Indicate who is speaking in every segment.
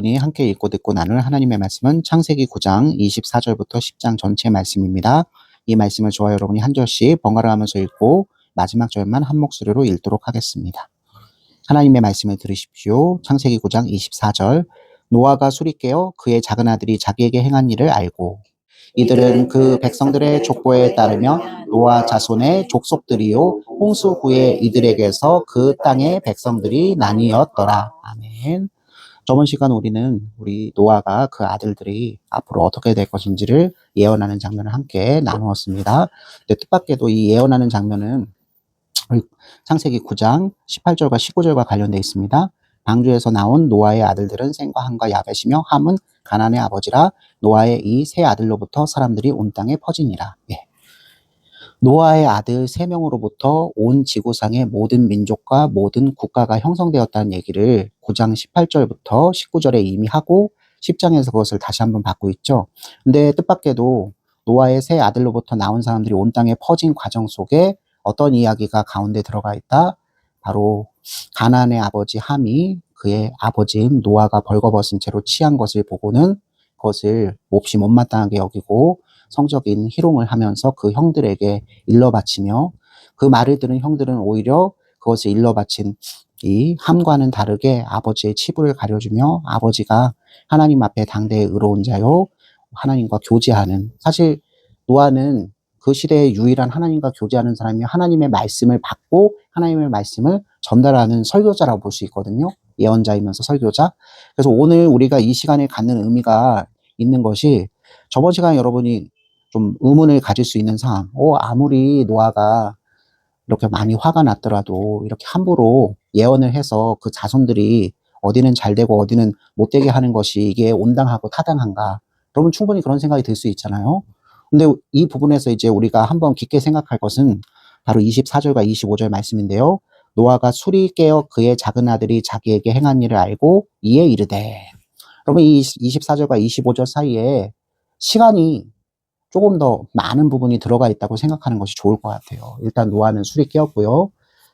Speaker 1: 여러분이 함께 읽고 듣고 나눌 하나님의 말씀은 창세기 9장 24절부터 10장 전체 말씀입니다. 이 말씀을 저와 여러분이 한 절씩 번갈아 가면서 읽고 마지막 절만 한 목소리로 읽도록 하겠습니다. 하나님의 말씀을 들으십시오. 창세기 9장 24절. 노아가 술이 깨어 그의 작은 아들이 자기에게 행한 일을 알고 이들은 그 백성들의 족보에 따르며 노아 자손의 족속들이요 홍수 후에 이들에게서 그 땅의 백성들이 나뉘었더라. 아멘. 저번 시간 우리는 우리 노아가 그 아들들이 앞으로 어떻게 될 것인지를 예언하는 장면을 함께 나누었습니다. 근데 뜻밖에도 이 예언하는 장면은 창세기 9장 18절과 19절과 관련되어 있습니다. 방주에서 나온 노아의 아들들은 셈과 함과 야벳이며 함은 가나안의 아버지라. 노아의 이 세 아들로부터 사람들이 온 땅에 퍼지니라. 예. 노아의 아들 3명으로부터 온 지구상의 모든 민족과 모든 국가가 형성되었다는 얘기를 9장 18절부터 19절에 이미 하고 10장에서 그것을 다시 한번 받고 있죠. 근데 뜻밖에도 노아의 세 아들로부터 나온 사람들이 온 땅에 퍼진 과정 속에 어떤 이야기가 가운데 들어가 있다? 바로 가나안의 아버지 함이 그의 아버지인 노아가 벌거벗은 채로 취한 것을 보고는 그것을 몹시 못마땅하게 여기고 성적인 희롱을 하면서 그 형들에게 일러바치며 그 말을 들은 형들은 오히려 그것을 일러바친 이 함과는 다르게 아버지의 치부를 가려주며 아버지가 하나님 앞에 당대의 의로운 자요 하나님과 교제하는, 사실 노아는 그 시대의 유일한 하나님과 교제하는 사람이 하나님의 말씀을 받고 하나님의 말씀을 전달하는 설교자라고 볼 수 있거든요. 예언자이면서 설교자. 그래서 오늘 우리가 이 시간에 갖는 의미가 있는 것이, 저번 시간에 여러분이 좀 의문을 가질 수 있는 상황. 아무리 노아가 이렇게 많이 화가 났더라도 이렇게 함부로 예언을 해서 그 자손들이 어디는 잘 되고 어디는 못 되게 하는 것이 이게 온당하고 타당한가? 여러분 충분히 그런 생각이 들 수 있잖아요. 근데 이 부분에서 이제 우리가 한번 깊게 생각할 것은 바로 24절과 25절 말씀인데요. 노아가 술이 깨어 그의 작은 아들이 자기에게 행한 일을 알고 이에 이르되. 여러분 이 24절과 25절 사이에 시간이 조금 더 많은 부분이 들어가 있다고 생각하는 것이 좋을 것 같아요. 일단 노아는 술이 깨었고요.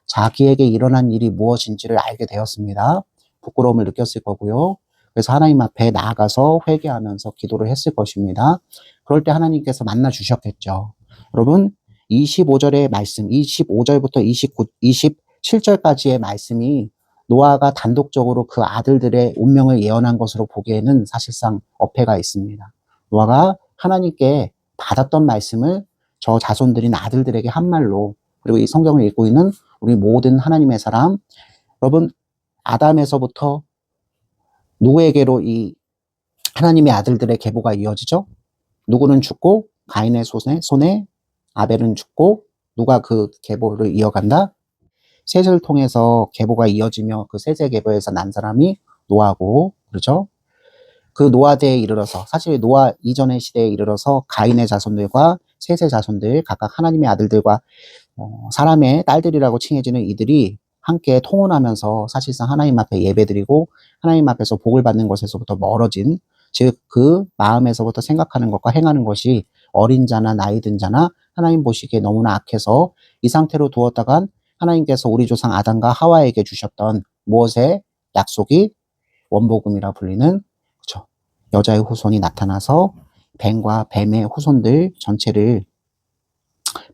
Speaker 1: 자기에게 일어난 일이 무엇인지를 알게 되었습니다. 부끄러움을 느꼈을 거고요. 그래서 하나님 앞에 나아가서 회개하면서 기도를 했을 것입니다. 그럴 때 하나님께서 만나 주셨겠죠. 여러분 25절의 말씀, 25절부터 27절까지의 말씀이 노아가 단독적으로 그 아들들의 운명을 예언한 것으로 보기에는 사실상 어폐가 있습니다. 노아가 하나님께 받았던 말씀을 저 자손들인 아들들에게 한 말로, 그리고 이 성경을 읽고 있는 우리 모든 하나님의 사람, 여러분 아담에서부터 누구에게로 이 하나님의 아들들의 계보가 이어지죠? 누구는 죽고 가인의 손에 아벨은 죽고 누가 그 계보를 이어간다? 셋을 통해서 계보가 이어지며 그 셋의 계보에서 난 사람이 노아고, 그렇죠? 그 노아대에 이르러서, 사실 노아 이전의 시대에 이르러서 가인의 자손들과 셋의 자손들, 각각 하나님의 아들들과 사람의 딸들이라고 칭해지는 이들이 함께 통혼하면서 사실상 하나님 앞에 예배드리고 하나님 앞에서 복을 받는 것에서부터 멀어진, 즉 그 마음에서부터 생각하는 것과 행하는 것이 어린 자나 나이 든 자나 하나님 보시기에 너무나 악해서 이 상태로 두었다간 하나님께서 우리 조상 아담과 하와에게 주셨던 무엇의 약속이 원복음이라 불리는, 그렇죠, 여자의 후손이 나타나서 뱀과 뱀의 후손들 전체를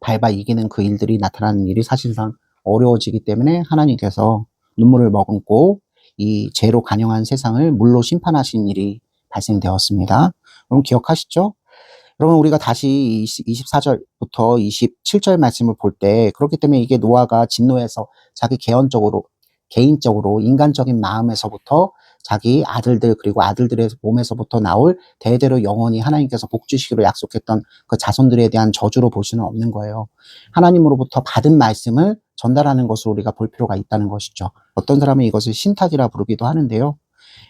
Speaker 1: 밟아 이기는 그 일들이 나타나는 일이 사실상 어려워지기 때문에 하나님께서 눈물을 머금고 이 죄로 간영한 세상을 물로 심판하신 일이 발생되었습니다. 여러분 기억하시죠? 여러분 우리가 다시 24절부터 27절 말씀을 볼 때, 그렇기 때문에 이게 노아가 진노해서 자기 개인적으로 인간적인 마음에서부터 자기 아들들, 그리고 아들들의 몸에서부터 나올 대대로 영원히 하나님께서 복 주시기로 약속했던 그 자손들에 대한 저주로 볼 수는 없는 거예요. 하나님으로부터 받은 말씀을 전달하는 것으로 우리가 볼 필요가 있다는 것이죠. 어떤 사람은 이것을 신탁이라 부르기도 하는데요.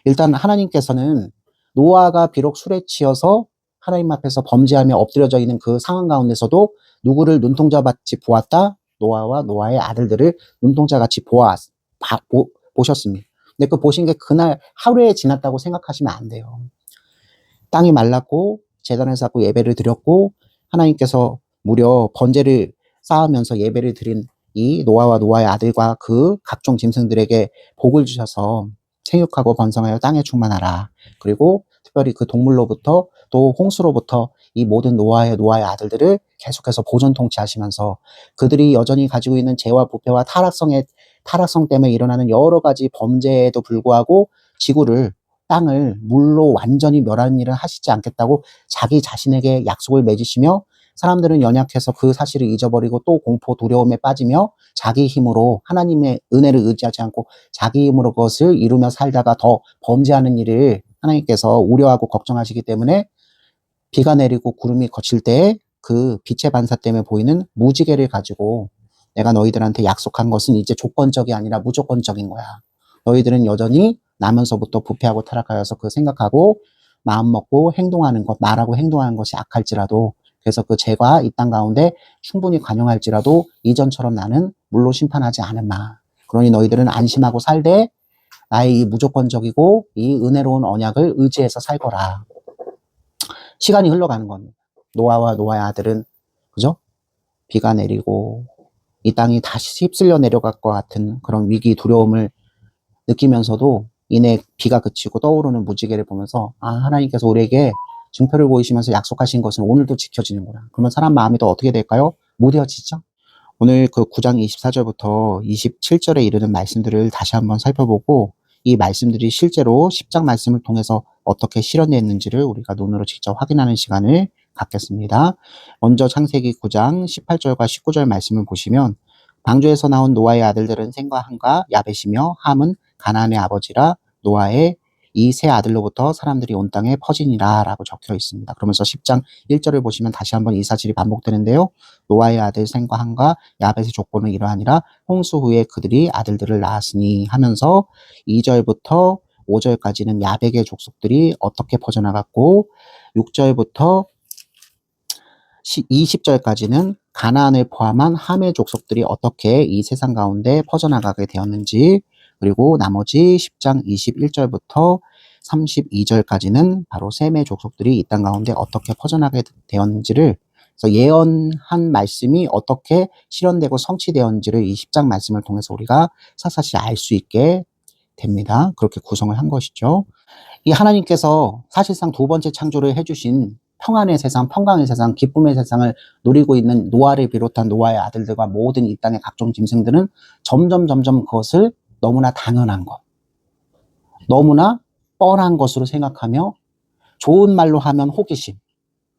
Speaker 1: 일단 하나님께서는 노아가 비록 술에 취해서 하나님 앞에서 범죄하며 엎드려져 있는 그 상황 가운데서도 누구를 눈동자같이 보았다? 노아와 노아의 아들들을 눈동자같이 보셨습니다. 근데 그 보신 게 그날 하루에 지났다고 생각하시면 안 돼요. 땅이 말랐고 제단을 쌓고 예배를 드렸고 하나님께서 무려 번제를 쌓으면서 예배를 드린 이 노아와 노아의 아들과 그 각종 짐승들에게 복을 주셔서 생육하고 번성하여 땅에 충만하라. 그리고 특별히 그 동물로부터 또 홍수로부터 이 모든 노아의 아들들을 계속해서 보존 통치하시면서 그들이 여전히 가지고 있는 죄와 부패와 타락성 때문에 일어나는 여러 가지 범죄에도 불구하고 지구를 땅을 물로 완전히 멸하는 일을 하시지 않겠다고 자기 자신에게 약속을 맺으시며 사람들은 연약해서 그 사실을 잊어버리고 또 공포 두려움에 빠지며 자기 힘으로 하나님의 은혜를 의지하지 않고 자기 힘으로 그것을 이루며 살다가 더 범죄하는 일을 하나님께서 우려하고 걱정하시기 때문에 비가 내리고 구름이 거칠 때 그 빛의 반사 때문에 보이는 무지개를 가지고 내가 너희들한테 약속한 것은 이제 조건적이 아니라 무조건적인 거야. 너희들은 여전히 나면서부터 부패하고 타락하여서 그 생각하고 마음 먹고 행동하는 것, 말하고 행동하는 것이 악할지라도 그래서 그 죄가 이 땅 가운데 충분히 관용할지라도 이전처럼 나는 물로 심판하지 않으마. 그러니 너희들은 안심하고 살되 나의 이 무조건적이고 이 은혜로운 언약을 의지해서 살거라. 시간이 흘러가는 겁니다. 노아와 노아의 아들은 그죠? 비가 내리고 이 땅이 다시 휩쓸려 내려갈 것 같은 그런 위기 두려움을 느끼면서도 이내 비가 그치고 떠오르는 무지개를 보면서 하나님께서 우리에게 증표를 보이시면서 약속하신 것은 오늘도 지켜지는구나. 그러면 사람 마음이 또 어떻게 될까요? 무뎌지죠. 오늘 그 9장 24절부터 27절에 이르는 말씀들을 다시 한번 살펴보고 이 말씀들이 실제로 10장 말씀을 통해서 어떻게 실현됐는지를 우리가 눈으로 직접 확인하는 시간을 갖겠습니다. 먼저 창세기 9장 18절과 19절 말씀을 보시면 방주에서 나온 노아의 아들들은 셈과 함과 야벳이며 함은 가나안의 아버지라 노아의 이 세 아들로부터 사람들이 온 땅에 퍼지니라 라고 적혀 있습니다. 그러면서 10장 1절을 보시면 다시 한번 이 사실이 반복되는데요. 노아의 아들 셈과 함과 야벳의 족보는 이러하니라 홍수 후에 그들이 아들들을 낳았으니 하면서 2절부터 5절까지는 야벳의 족속들이 어떻게 퍼져나갔고 6절부터 20절까지는 가나안을 포함한 함의 족속들이 어떻게 이 세상 가운데 퍼져나가게 되었는지 그리고 나머지 10장 21절부터 32절까지는 바로 셈의 족속들이 이 땅 가운데 어떻게 퍼져나가게 되었는지를 그래서 예언한 말씀이 어떻게 실현되고 성취되었는지를 이 10장 말씀을 통해서 우리가 사사시 알 수 있게 됩니다. 그렇게 구성을 한 것이죠. 이 하나님께서 사실상 두 번째 창조를 해주신 평안의 세상, 평강의 세상, 기쁨의 세상을 누리고 있는 노아를 비롯한 노아의 아들들과 모든 이 땅의 각종 짐승들은 점점 그것을 너무나 당연한 것, 너무나 뻔한 것으로 생각하며 좋은 말로 하면 호기심,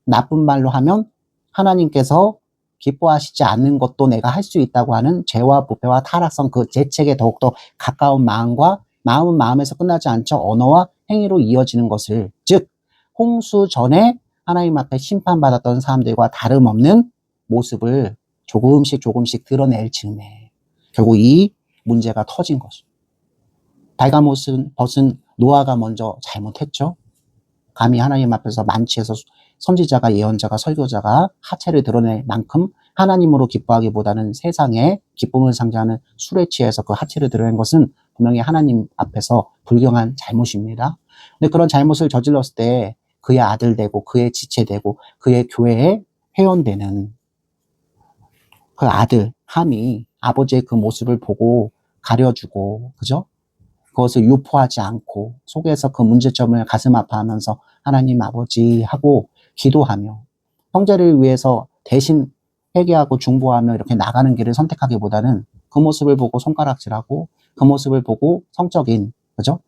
Speaker 1: 나쁜 말로 하면 하나님께서 기뻐하시지 않는 것도 내가 할 수 있다고 하는 죄와 부패와 타락성 그 죄책에 더욱더 가까운 마음과 마음은 마음에서 끝나지 않죠. 언어와 행위로 이어지는 것을 즉 홍수 전에 하나님 앞에 심판받았던 사람들과 다름없는 모습을 조금씩 드러낼 즈음에 결국 이 문제가 터진 것입니다. 발가벗은 노아가 먼저 잘못했죠. 감히 하나님 앞에서 만취해서 선지자가 예언자가 설교자가 하체를 드러낼 만큼 하나님으로 기뻐하기보다는 세상에 기쁨을 상징하는 술에 취해서 그 하체를 드러낸 것은 분명히 하나님 앞에서 불경한 잘못입니다. 근데 그런 잘못을 저질렀을 때 그의 아들 되고 그의 지체 되고 그의 교회에 회원되는 그 아들 함이 아버지의 그 모습을 보고 가려주고 그죠? 그것을 유포하지 않고 속에서 그 문제점을 가슴 아파하면서 하나님 아버지 하고 기도하며 형제를 위해서 대신 회개하고 중보하며 이렇게 나가는 길을 선택하기보다는 그 모습을 보고 손가락질하고 그 모습을 보고 성적인 그죠?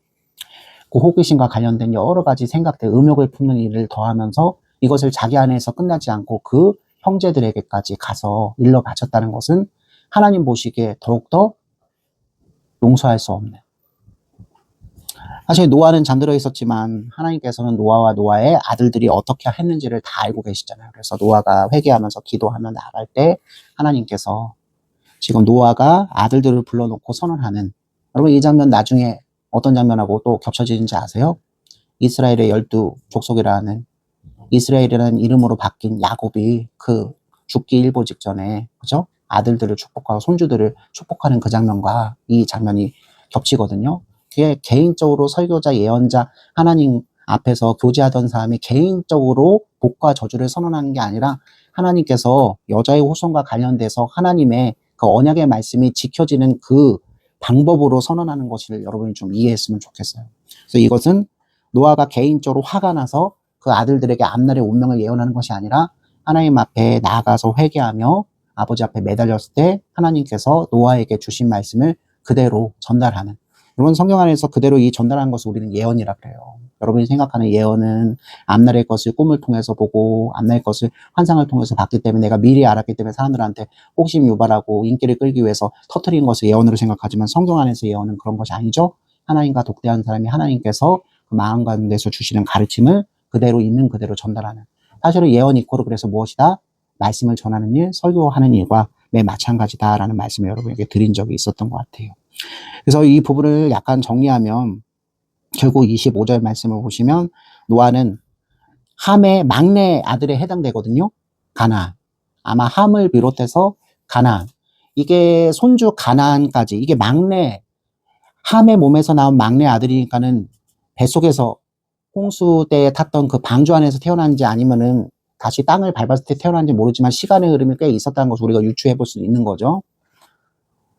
Speaker 1: 그 호기심과 관련된 여러 가지 생각들, 음욕을 품는 일을 더하면서 이것을 자기 안에서 끝나지 않고 그 형제들에게까지 가서 일러 바쳤다는 것은 하나님 보시기에 더욱더 용서할 수 없는 사실 노아는 잠들어 있었지만 하나님께서는 노아와 노아의 아들들이 어떻게 했는지를 다 알고 계시잖아요. 그래서 노아가 회개하면서 기도하며 나아갈 때 하나님께서 지금 노아가 아들들을 불러놓고 선언하는 여러분 이 장면 나중에 어떤 장면하고 또 겹쳐지는지 아세요? 이스라엘의 12족속이라는 이스라엘이라는 이름으로 바뀐 야곱이 그 죽기 일보 직전에 그죠? 아들들을 축복하고 손주들을 축복하는 그 장면과 이 장면이 겹치거든요. 그게 개인적으로 설교자, 예언자, 하나님 앞에서 교제하던 사람이 개인적으로 복과 저주를 선언하는 게 아니라 하나님께서 여자의 후손과 관련돼서 하나님의 그 언약의 말씀이 지켜지는 그 방법으로 선언하는 것을 여러분이 좀 이해했으면 좋겠어요. 그래서 이것은 노아가 개인적으로 화가 나서 그 아들들에게 앞날의 운명을 예언하는 것이 아니라 하나님 앞에 나아가서 회개하며 아버지 앞에 매달렸을 때 하나님께서 노아에게 주신 말씀을 그대로 전달하는, 여러분 성경 안에서 그대로 이 전달하는 것을 우리는 예언이라 그래요. 여러분이 생각하는 예언은 앞날의 것을 꿈을 통해서 보고 앞날의 것을 환상을 통해서 봤기 때문에 내가 미리 알았기 때문에 사람들한테 호기심 유발하고 인기를 끌기 위해서 터뜨린 것을 예언으로 생각하지만 성경 안에서 예언은 그런 것이 아니죠. 하나님과 독대한 사람이 하나님께서 그 마음 가운데서 주시는 가르침을 그대로 있는 그대로 전달하는, 사실은 예언 이코르 그래서 무엇이다? 말씀을 전하는 일, 설교하는 일과 매 마찬가지다라는 말씀을 여러분에게 드린 적이 있었던 것 같아요. 그래서 이 부분을 약간 정리하면 결국 25절 말씀을 보시면 노아는 함의 막내 아들에 해당되거든요. 가나안. 아마 함을 비롯해서 가나안. 이게 손주 가나안까지, 이게 막내, 함의 몸에서 나온 막내 아들이니까는 뱃속에서 홍수 때에 탔던 그 방주 안에서 태어난지 아니면은 다시 땅을 밟았을 때 태어난지 모르지만 시간의 흐름이 꽤 있었다는 것을 우리가 유추해 볼 수 있는 거죠.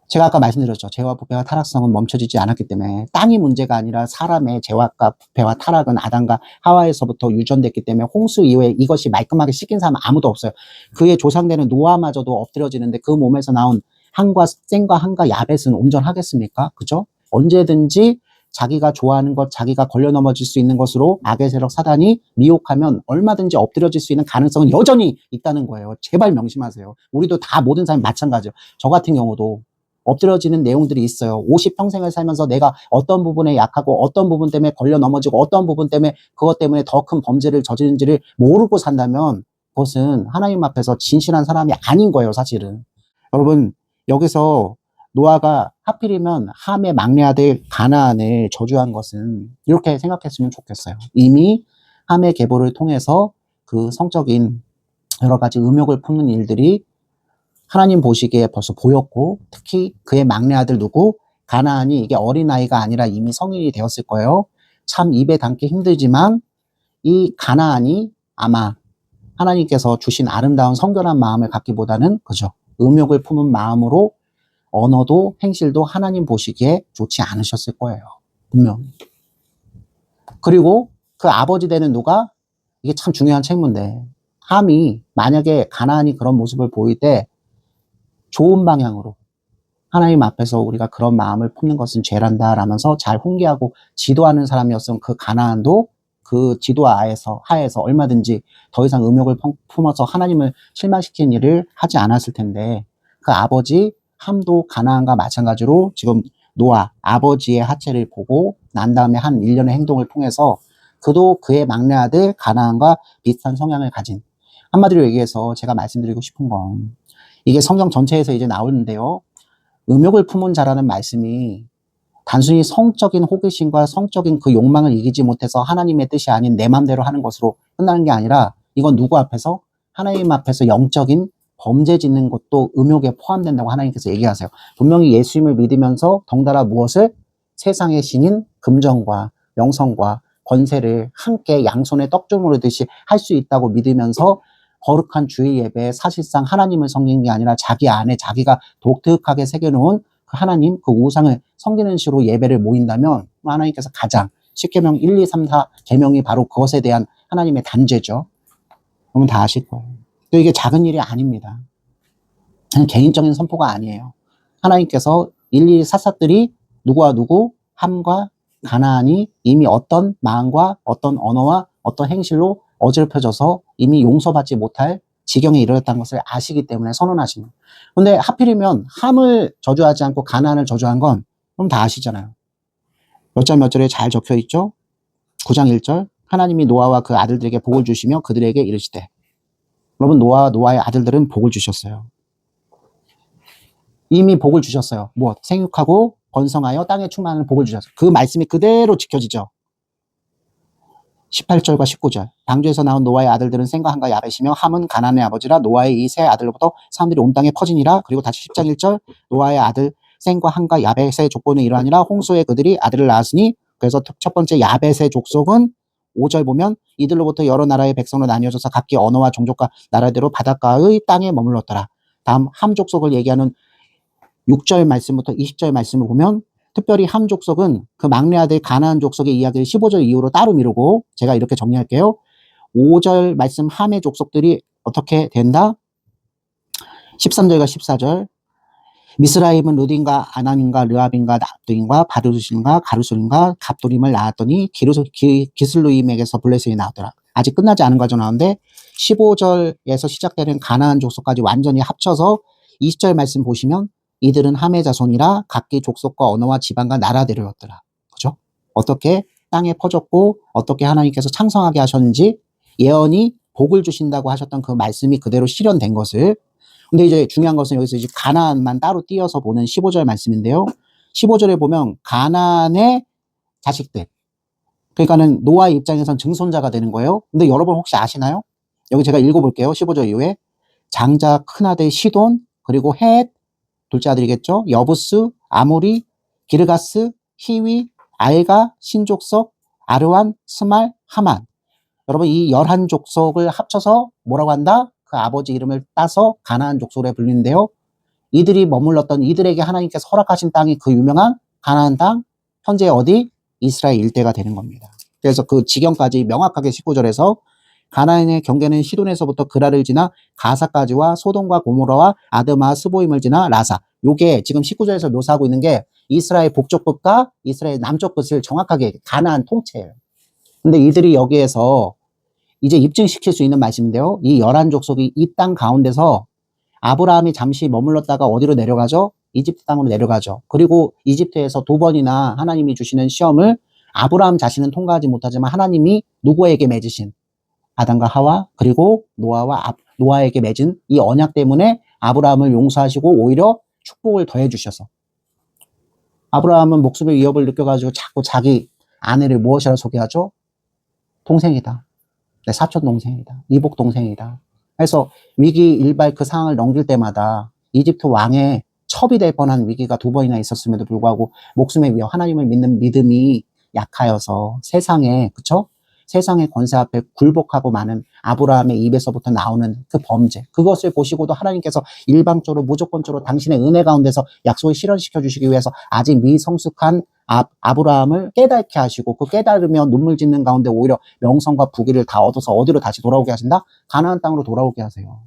Speaker 1: 제가 아까 말씀드렸죠. 죄와 부패와 타락성은 멈춰지지 않았기 때문에 땅이 문제가 아니라 사람의 죄와 부패와 타락은 아담과 하와에서부터 유전됐기 때문에 홍수 이후에 이것이 말끔하게 씻긴 사람은 아무도 없어요. 그의 조상되는 노아마저도 엎드려지는데 그 몸에서 나온 함과 셈과 함과 야벳은 온전하겠습니까? 그죠? 언제든지 자기가 좋아하는 것, 자기가 걸려 넘어질 수 있는 것으로 악의 세력 사단이 미혹하면 얼마든지 엎드려질 수 있는 가능성은 여전히 있다는 거예요. 제발 명심하세요. 우리도 다 모든 사람이 마찬가지예요. 저 같은 경우도 엎드려지는 내용들이 있어요. 50평생을 살면서 내가 어떤 부분에 약하고 어떤 부분 때문에 걸려 넘어지고 어떤 부분 때문에 그것 때문에 더 큰 범죄를 저지른지를 모르고 산다면 그것은 하나님 앞에서 진실한 사람이 아닌 거예요, 사실은. 여러분, 여기서 노아가 하필이면 함의 막내 아들 가나안을 저주한 것은 이렇게 생각했으면 좋겠어요. 이미 함의 계보를 통해서 그 성적인 여러 가지 음욕을 품는 일들이 하나님 보시기에 벌써 보였고, 특히 그의 막내 아들 누구? 가나안이 이게 어린아이가 아니라 이미 성인이 되었을 거예요. 참 입에 담기 힘들지만 이 가나안이 아마 하나님께서 주신 아름다운 성결한 마음을 갖기보다는 그죠, 음욕을 품은 마음으로 언어도 행실도 하나님 보시기에 좋지 않으셨을 거예요. 분명히. 그리고 그 아버지 되는 누가? 이게 참 중요한 책문데 함이 만약에 가나안이 그런 모습을 보일 때 좋은 방향으로 하나님 앞에서 우리가 그런 마음을 품는 것은 죄란다 라면서 잘 훈계하고 지도하는 사람이었으면 그 가나안도 그 지도 하에서 얼마든지 더 이상 음욕을 품어서 하나님을 실망시키는 일을 하지 않았을 텐데, 그 아버지 함도 가나안과 마찬가지로 지금 노아 아버지의 하체를 보고 난 다음에 한 일련의 행동을 통해서 그도 그의 막내 아들 가나안과 비슷한 성향을 가진, 한마디로 얘기해서 제가 말씀드리고 싶은 건 이게 성경 전체에서 이제 나오는데요. 음욕을 품은 자라는 말씀이 단순히 성적인 호기심과 성적인 그 욕망을 이기지 못해서 하나님의 뜻이 아닌 내 맘대로 하는 것으로 끝나는 게 아니라 이건 누구 앞에서? 하나님 앞에서 영적인 범죄 짓는 것도 음욕에 포함된다고 하나님께서 얘기하세요. 분명히 예수님을 믿으면서 덩달아 무엇을? 세상의 신인 금전과 명성과 권세를 함께 양손에 떡 주무르듯이 할 수 있다고 믿으면서 거룩한 주의 예배에 사실상 하나님을 섬기는 게 아니라 자기 안에 자기가 독특하게 새겨놓은 그 하나님, 그 우상을 섬기는 식으로 예배를 모인다면 하나님께서 가장 10계명 1, 2, 3, 4 계명이 바로 그것에 대한 하나님의 단죄죠. 그러면 다 아실 거예요. 또 이게 작은 일이 아닙니다. 개인적인 선포가 아니에요. 하나님께서 1, 2, 4사들이 누구와 누구, 함과 가나안이 이미 어떤 마음과 어떤 언어와 어떤 행실로 어지럽혀져서 이미 용서받지 못할 지경에 이르렀다는 것을 아시기 때문에 선언하시는. 근데 하필이면 함을 저주하지 않고 가나안을 저주한 건 그럼 다 아시잖아요. 몇 절 몇 절에 잘 적혀 있죠? 9장 1절. 하나님이 노아와 그 아들들에게 복을 주시며 그들에게 이르시되. 여러분, 노아의 아들들은 복을 주셨어요. 이미 복을 주셨어요. 무엇? 생육하고 번성하여 땅에 충만하는 복을 주셨어요. 그 말씀이 그대로 지켜지죠. 18절과 19절. 방주에서 나온 노아의 아들들은 셈과 함과 야벳이며 함은 가나안의 아버지라 노아의 이 세 아들로부터 사람들이 온 땅에 퍼지니라. 그리고 다시 10장 1절. 노아의 아들 셈과 함과 야벳의 족보는 이러하니라. 홍수에 그들이 아들을 낳았으니. 그래서 첫 번째 야벳의 족속은 5절 보면 이들로부터 여러 나라의 백성으로 나뉘어져서 각기 언어와 종족과 나라대로 바닷가의 땅에 머물렀더라. 다음 함 족속을 얘기하는 6절 말씀부터 20절 말씀을 보면 특별히 함 족속은 그 막내 아들 가나안 족속의 이야기를 15절 이후로 따로 미루고 제가 이렇게 정리할게요. 5절 말씀 함의 족속들이 어떻게 된다? 13절과 14절 미스라임은 루딘과 아남인과 르압인과 납두인과 바르루신과 가르솔인과 갑도림을 낳았더니 기슬루임에게서 블레셋이 나오더라. 아직 끝나지 않은 과정 나오는데 15절에서 시작되는 가나안 족속까지 완전히 합쳐서 20절 말씀 보시면 이들은 함의 자손이라 각기 족속과 언어와 지방과 나라대로였더라. 그죠? 어떻게 땅에 퍼졌고 어떻게 하나님께서 창성하게 하셨는지 예언이 복을 주신다고 하셨던 그 말씀이 그대로 실현된 것을. 근데 이제 중요한 것은 여기서 이제 가나안만 따로 띄어서 보는 15절 말씀인데요. 15절에 보면 가나안의 자식들. 그러니까는 노아의 입장에선 증손자가 되는 거예요. 근데 여러분 혹시 아시나요? 여기 제가 읽어볼게요. 15절 이후에 장자 큰아들 시돈, 그리고 헷, 둘째 아들이겠죠. 여부스, 아모리, 기르가스, 히위, 알가, 신족속, 아르완, 스말, 하만. 여러분 이 11족속을 합쳐서 뭐라고 한다? 그 아버지 이름을 따서 가나안 족속에 불리는데요. 이들이 머물렀던 이들에게 하나님께서 허락하신 땅이 그 유명한 가나안 땅, 현재 어디? 이스라엘 일대가 되는 겁니다. 그래서 그 지경까지 명확하게 19절에서 가나안의 경계는 시돈에서부터 그라를 지나 가사까지와 소돔과 고모라와 아드마 스보임을 지나 라사. 요게 지금 19절에서 묘사하고 있는 게 이스라엘 북쪽 끝과 이스라엘 남쪽 끝을 정확하게 가나안 통째예요. 근데 이들이 여기에서 이제 입증시킬 수 있는 말씀인데요. 이 11족속이 이 땅 가운데서 아브라함이 잠시 머물렀다가 어디로 내려가죠? 이집트 땅으로 내려가죠. 그리고 이집트에서 2번이나 하나님이 주시는 시험을 아브라함 자신은 통과하지 못하지만 하나님이 누구에게 맺으신 아담과 하와 그리고 노아에게 맺은 이 언약 때문에 아브라함을 용서하시고 오히려 축복을 더해 주셔서 아브라함은 목숨의 위협을 느껴가지고 자꾸 자기 아내를 무엇이라 소개하죠? 동생이다. 내 사촌 동생이다. 이복 동생이다. 그래서 위기 일발 그 상황을 넘길 때마다 이집트 왕의 첩이 될 뻔한 위기가 2번이나 있었음에도 불구하고 목숨의 위협, 하나님을 믿는 믿음이 약하여서 세상에, 그쵸? 세상의 권세 앞에 굴복하고 많은 아브라함의 입에서부터 나오는 그 범죄, 그것을 보시고도 하나님께서 일방적으로 무조건적으로 당신의 은혜 가운데서 약속을 실현시켜 주시기 위해서 아직 미성숙한 아브라함을 깨닫게 하시고 그 깨달으며 눈물 짓는 가운데 오히려 명성과 부귀를 다 얻어서 어디로 다시 돌아오게 하신다? 가나안 땅으로 돌아오게 하세요.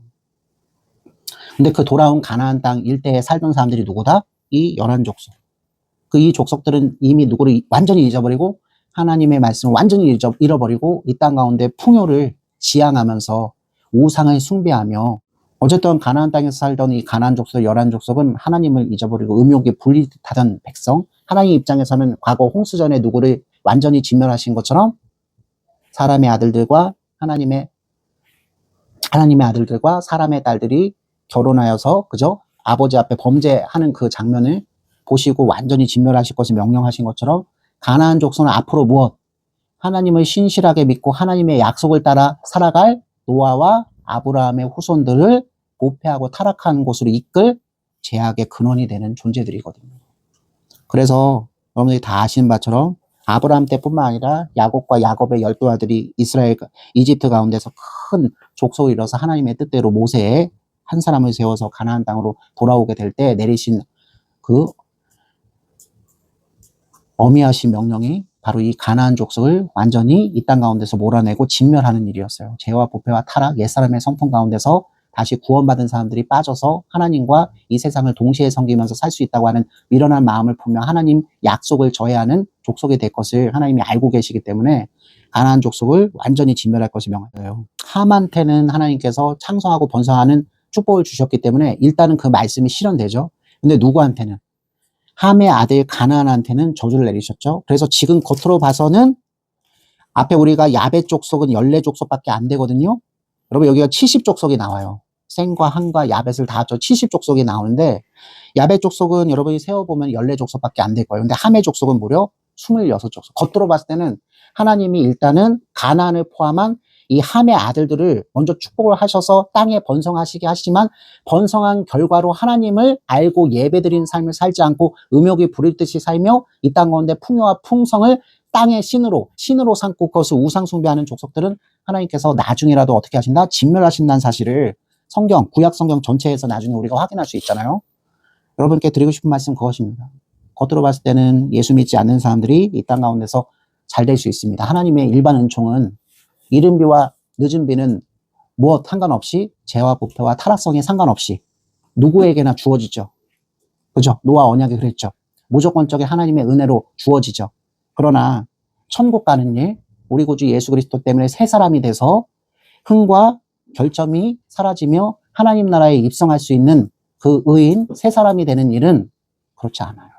Speaker 1: 근데 그 돌아온 가나안 땅 일대에 살던 사람들이 누구다? 이 11족속. 그 이 족속들은 이미 누구를 완전히 잊어버리고 하나님의 말씀을 완전히 잃어버리고 이 땅 가운데 풍요를 지향하면서 우상을 숭배하며 어쨌든 가나안 땅에서 살던 이 가나안 족속 11족속은 하나님을 잊어버리고 음욕에 불리듯하던 백성, 하나님 입장에서는 과거 홍수전에 누구를 완전히 진멸하신 것처럼 사람의 아들들과 하나님의 아들들과 사람의 딸들이 결혼하여서 그죠? 아버지 앞에 범죄하는 그 장면을 보시고 완전히 진멸하실 것을 명령하신 것처럼 가나안 족속은 앞으로 무엇? 하나님을 신실하게 믿고 하나님의 약속을 따라 살아갈 노아와 아브라함의 후손들을 모패하고 타락한 곳으로 이끌 죄악의 근원이 되는 존재들이거든요. 그래서 여러분들이 다 아시는 바처럼 아브라함 때뿐만 아니라 야곱과 야곱의 12아들이 이집트 가운데서 큰 족속을 이뤄서 하나님의 뜻대로 모세의 한 사람을 세워서 가나안 땅으로 돌아오게 될 때 내리신 그 어미하신 명령이 바로 이 가나안 족속을 완전히 이 땅 가운데서 몰아내고 진멸하는 일이었어요. 죄와 부패와 타락, 옛사람의 성품 가운데서 다시 구원받은 사람들이 빠져서 하나님과 이 세상을 동시에 섬기면서 살 수 있다고 하는 미련한 마음을 품며 하나님 약속을 저해하는 족속이 될 것을 하나님이 알고 계시기 때문에 가나안 족속을 완전히 진멸할 것을 명하여요. 함한테는 하나님께서 창성하고 번성하는 축복을 주셨기 때문에 일단은 그 말씀이 실현되죠. 근데 누구한테는? 함의 아들 가나안한테는 저주를 내리셨죠. 그래서 지금 겉으로 봐서는 앞에 우리가 야벳 족속은 14족속밖에 안 되거든요. 여러분 여기가 70족속이 나와요. 생과 함과 야벳을 다 합쳐 70족속이 나오는데 야벳 족속은 여러분이 세어보면 14족속밖에 안 될 거예요. 근데 함의 족속은 무려 26족속. 겉으로 봤을 때는 하나님이 일단은 가나안을 포함한 이 함의 아들들을 먼저 축복을 하셔서 땅에 번성하시게 하시지만 번성한 결과로 하나님을 알고 예배드리는 삶을 살지 않고 음욕이 부릴 듯이 살며 이 땅 가운데 풍요와 풍성을 땅의 신으로 삼고 그것을 우상 숭배하는 족속들은 하나님께서 나중에라도 어떻게 하신다? 진멸하신다는 사실을 구약 성경 전체에서 나중에 우리가 확인할 수 있잖아요. 여러분께 드리고 싶은 말씀 그것입니다. 겉으로 봤을 때는 예수 믿지 않는 사람들이 이 땅 가운데서 잘 될 수 있습니다. 하나님의 일반 은총은 이른 비와 늦은 비는 무엇 상관없이 죄와 부패와 타락성에 상관없이 누구에게나 주어지죠. 그죠? 노아 언약이 그랬죠. 무조건적인 하나님의 은혜로 주어지죠. 그러나 천국 가는 일, 우리 구주 예수 그리스도 때문에 새 사람이 돼서 흥과 결점이 사라지며 하나님 나라에 입성할 수 있는 그 의인, 새 사람이 되는 일은 그렇지 않아요.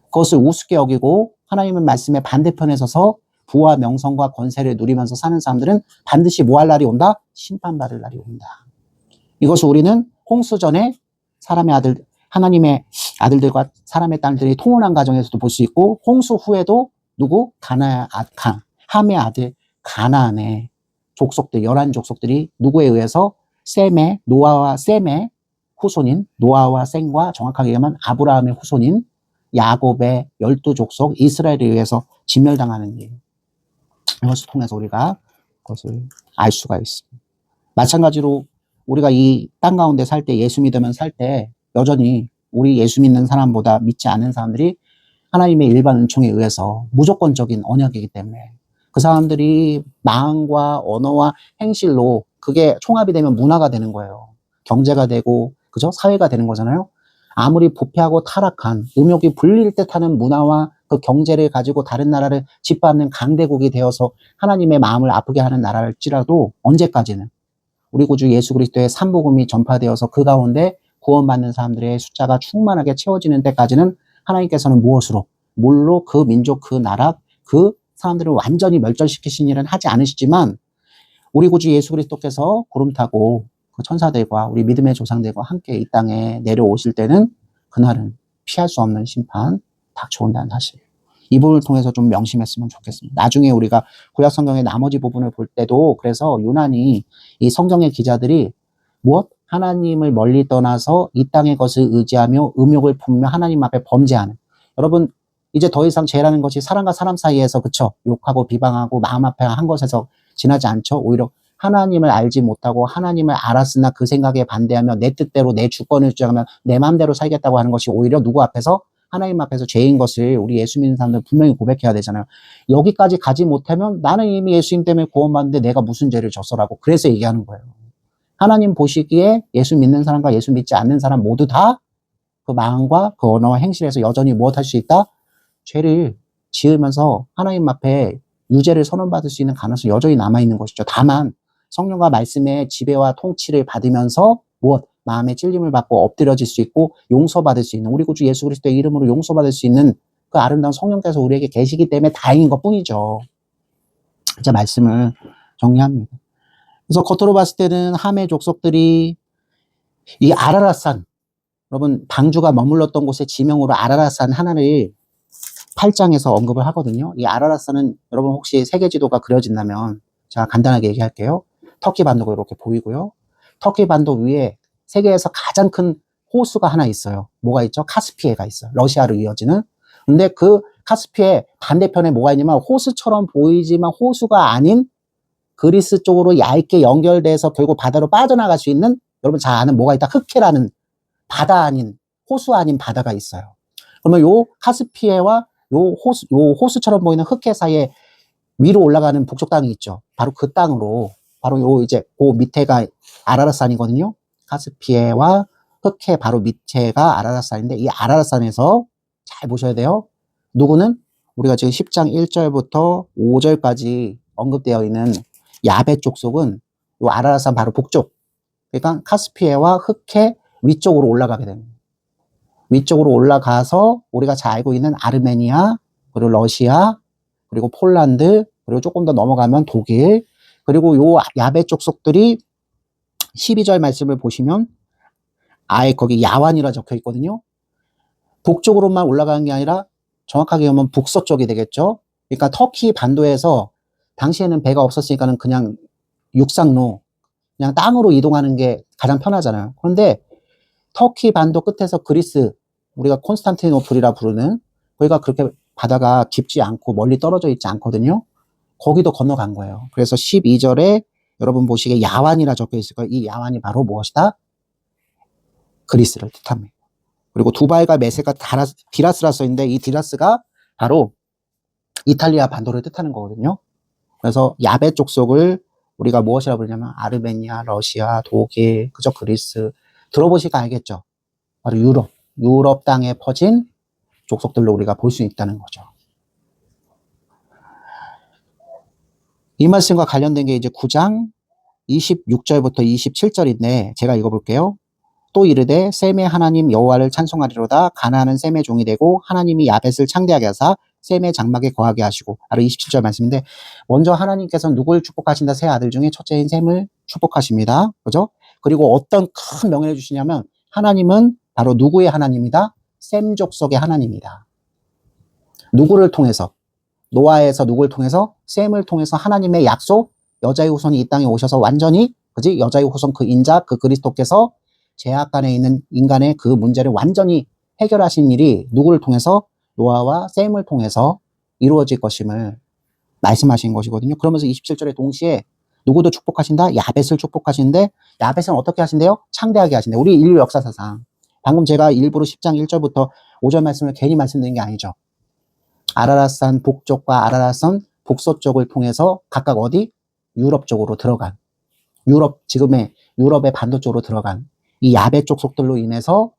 Speaker 1: 그것을 우습게 여기고 하나님의 말씀의 반대편에 서서 부와 명성과 권세를 누리면서 사는 사람들은 반드시 뭐 할 날이 온다? 심판받을 날이 온다. 이것을 우리는 홍수전에 사람의 아들, 하나님의 아들들과 사람의 딸들이 통혼한 가정에서도 볼 수 있고, 홍수 후에도 누구? 함의 아들 가나안의 족속들, 11족속들이 누구에 의해서 셈의, 노아와 셈의 후손인, 노아와 셈과 정확하게 얘기하면 아브라함의 후손인 야곱의 12족속 이스라엘에 의해서 진멸당하는 일. 이것을 통해서 우리가 그것을 알 수가 있습니다. 마찬가지로 우리가 이 땅 가운데 살 때, 예수 믿으면 살 때 여전히 우리 예수 믿는 사람보다 믿지 않는 사람들이 하나님의 일반 은총에 의해서 무조건적인 언약이기 때문에 그 사람들이 마음과 언어와 행실로 그게 총합이 되면 문화가 되는 거예요. 경제가 되고, 그죠? 사회가 되는 거잖아요. 아무리 부패하고 타락한 음욕이 불릴 듯 하는 문화와 그 경제를 가지고 다른 나라를 짓밟는 강대국이 되어서 하나님의 마음을 아프게 하는 나라일지라도 언제까지는 우리 구주 예수 그리스도의 삼복음이 전파되어서 그 가운데 구원받는 사람들의 숫자가 충만하게 채워지는 때까지는 하나님께서는 무엇으로? 물로 그 민족, 그 나라, 그 사람들을 완전히 멸절시키신 일은 하지 않으시지만 우리 구주 예수 그리스도께서 구름 타고 그 천사들과 우리 믿음의 조상들과 함께 이 땅에 내려오실 때는 그날은 피할 수 없는 심판 닥쳐온다는 사실. 이 부분을 통해서 좀 명심했으면 좋겠습니다. 나중에 우리가 구약 성경의 나머지 부분을 볼 때도 그래서 유난히 이 성경의 기자들이 무엇? 하나님을 멀리 떠나서 이 땅의 것을 의지하며 음욕을 품으며 하나님 앞에 범죄하는. 여러분, 이제 더 이상 죄라는 것이 사람과 사람 사이에서, 그쵸? 욕하고 비방하고 마음 앞에 한 것에서 지나지 않죠? 오히려 하나님을 알지 못하고 하나님을 알았으나 그 생각에 반대하며 내 뜻대로 내 주권을 주장하며 내 마음대로 살겠다고 하는 것이 오히려 누구 앞에서? 하나님 앞에서 죄인 것을 우리 예수 믿는 사람들 분명히 고백해야 되잖아요. 여기까지 가지 못하면 나는 이미 예수님 때문에 구원받는데 내가 무슨 죄를 졌어라고 그래서 얘기하는 거예요. 하나님 보시기에 예수 믿는 사람과 예수 믿지 않는 사람 모두 다 그 마음과 그 언어와 행실에서 여전히 무엇할 수 있다? 죄를 지으면서 하나님 앞에 유죄를 선언받을 수 있는 가능성이 여전히 남아있는 것이죠. 다만 성령과 말씀의 지배와 통치를 받으면서 무엇? 마음의 찔림을 받고 엎드려질 수 있고 용서받을 수 있는, 우리 구주 예수 그리스도의 이름으로 용서받을 수 있는 그 아름다운 성령께서 우리에게 계시기 때문에 다행인 것 뿐이죠. 이제 말씀을 정리합니다. 그래서 겉으로 봤을 때는 함의 족속들이 이 아라랏산, 여러분 방주가 머물렀던 곳의 지명으로 아라랏산 하나를 8장에서 언급을 하거든요. 이 아라랏산은 여러분 혹시 세계 지도가 그려진다면 제가 간단하게 얘기할게요. 터키 반도가 이렇게 보이고요. 터키 반도 위에 세계에서 가장 큰 호수가 하나 있어요. 뭐가 있죠? 카스피해가 있어요. 러시아로 이어지는. 근데 그 카스피해 반대편에 뭐가 있냐면 호수처럼 보이지만 호수가 아닌 그리스 쪽으로 얇게 연결돼서 결국 바다로 빠져나갈 수 있는, 여러분 잘 아는 뭐가 있다? 흑해라는 바다 아닌, 호수 아닌 바다가 있어요. 그러면 요 카스피해와 요 호수처럼 보이는 흑해 사이에 위로 올라가는 북쪽 땅이 있죠. 바로 그 땅으로, 바로 요 이제 그 밑에가 아라랏산이거든요. 카스피해와 흑해 바로 밑에가 아라랏산인데 이 아라랏산에서 잘 보셔야 돼요. 누구는 우리가 지금 10장 1절부터 5절까지 언급되어 있는 야베 족속은 요 아라랏산 바로 북쪽, 그러니까 카스피해와 흑해 위쪽으로 올라가게 됩니다. 위쪽으로 올라가서 우리가 잘 알고 있는 아르메니아, 그리고 러시아, 그리고 폴란드, 그리고 조금 더 넘어가면 독일, 그리고 요 야베 족속들이 12절 말씀을 보시면 아예 거기 야완이라 적혀 있거든요. 북쪽으로만 올라가는 게 아니라 정확하게 보면 북서쪽이 되겠죠. 그러니까 터키 반도에서 당시에는 배가 없었으니까는 그냥 육상로, 그냥 땅으로 이동하는 게 가장 편하잖아요. 그런데 터키 반도 끝에서 그리스, 우리가 콘스탄티노플이라 부르는, 거기가 그렇게 바다가 깊지 않고 멀리 떨어져 있지 않거든요. 거기도 건너간 거예요. 그래서 12절에 여러분 보시기에 야완이라 적혀 있을 거예요. 이 야완이 바로 무엇이다? 그리스를 뜻합니다. 그리고 두발과 메세가 디라스라 써있는데 이 디라스가 바로 이탈리아 반도를 뜻하는 거거든요. 그래서 야베 족속을 우리가 무엇이라고 부르냐면 아르메니아, 러시아, 독일, 그저 그리스 들어보시니까 알겠죠. 바로 유럽 땅에 퍼진 족속들로 우리가 볼 수 있다는 거죠. 이 말씀과 관련된 게 이제 9장 26절부터 27절인데 제가 읽어볼게요. 또 이르되 셈의 하나님 여호와를 찬송하리로다. 가나안은 셈의 종이 되고 하나님이 야벳을 창대하게 하사 셈의 장막에 거하게 하시고. 바로 27절 말씀인데 먼저 하나님께서는 누구를 축복하신다? 세 아들 중에 첫째인 셈을 축복하십니다. 그죠? 그리고 어떤 큰 명예를 주시냐면 하나님은 바로 누구의 하나님이다? 셈 족속의 하나님이다. 누구를 통해서? 노아에서 누구를 통해서? 셈을 통해서 하나님의 약속, 여자의 후손이 이 땅에 오셔서 완전히 그지? 여자의 후손 그 인자 그 그리스도께서 죄악간에 있는 인간의 그 문제를 완전히 해결하신 일이 누구를 통해서? 노아와 셈을 통해서 이루어질 것임을 말씀하신 것이거든요. 그러면서 27절에 동시에 누구도 축복하신다? 야벳을 축복하시는데 야벳은 어떻게 하신대요? 창대하게 하신대요. 우리 인류 역사사상 방금 제가 일부러 10장 1절부터 5절 말씀을 괜히 말씀드린 게 아니죠. 아라랏산 북쪽과 아라랏산 북서쪽을 통해서 각각 어디? 유럽 쪽으로 들어간 지금의 유럽의 반도 쪽으로 들어간 이 야벳 족속들로 인해서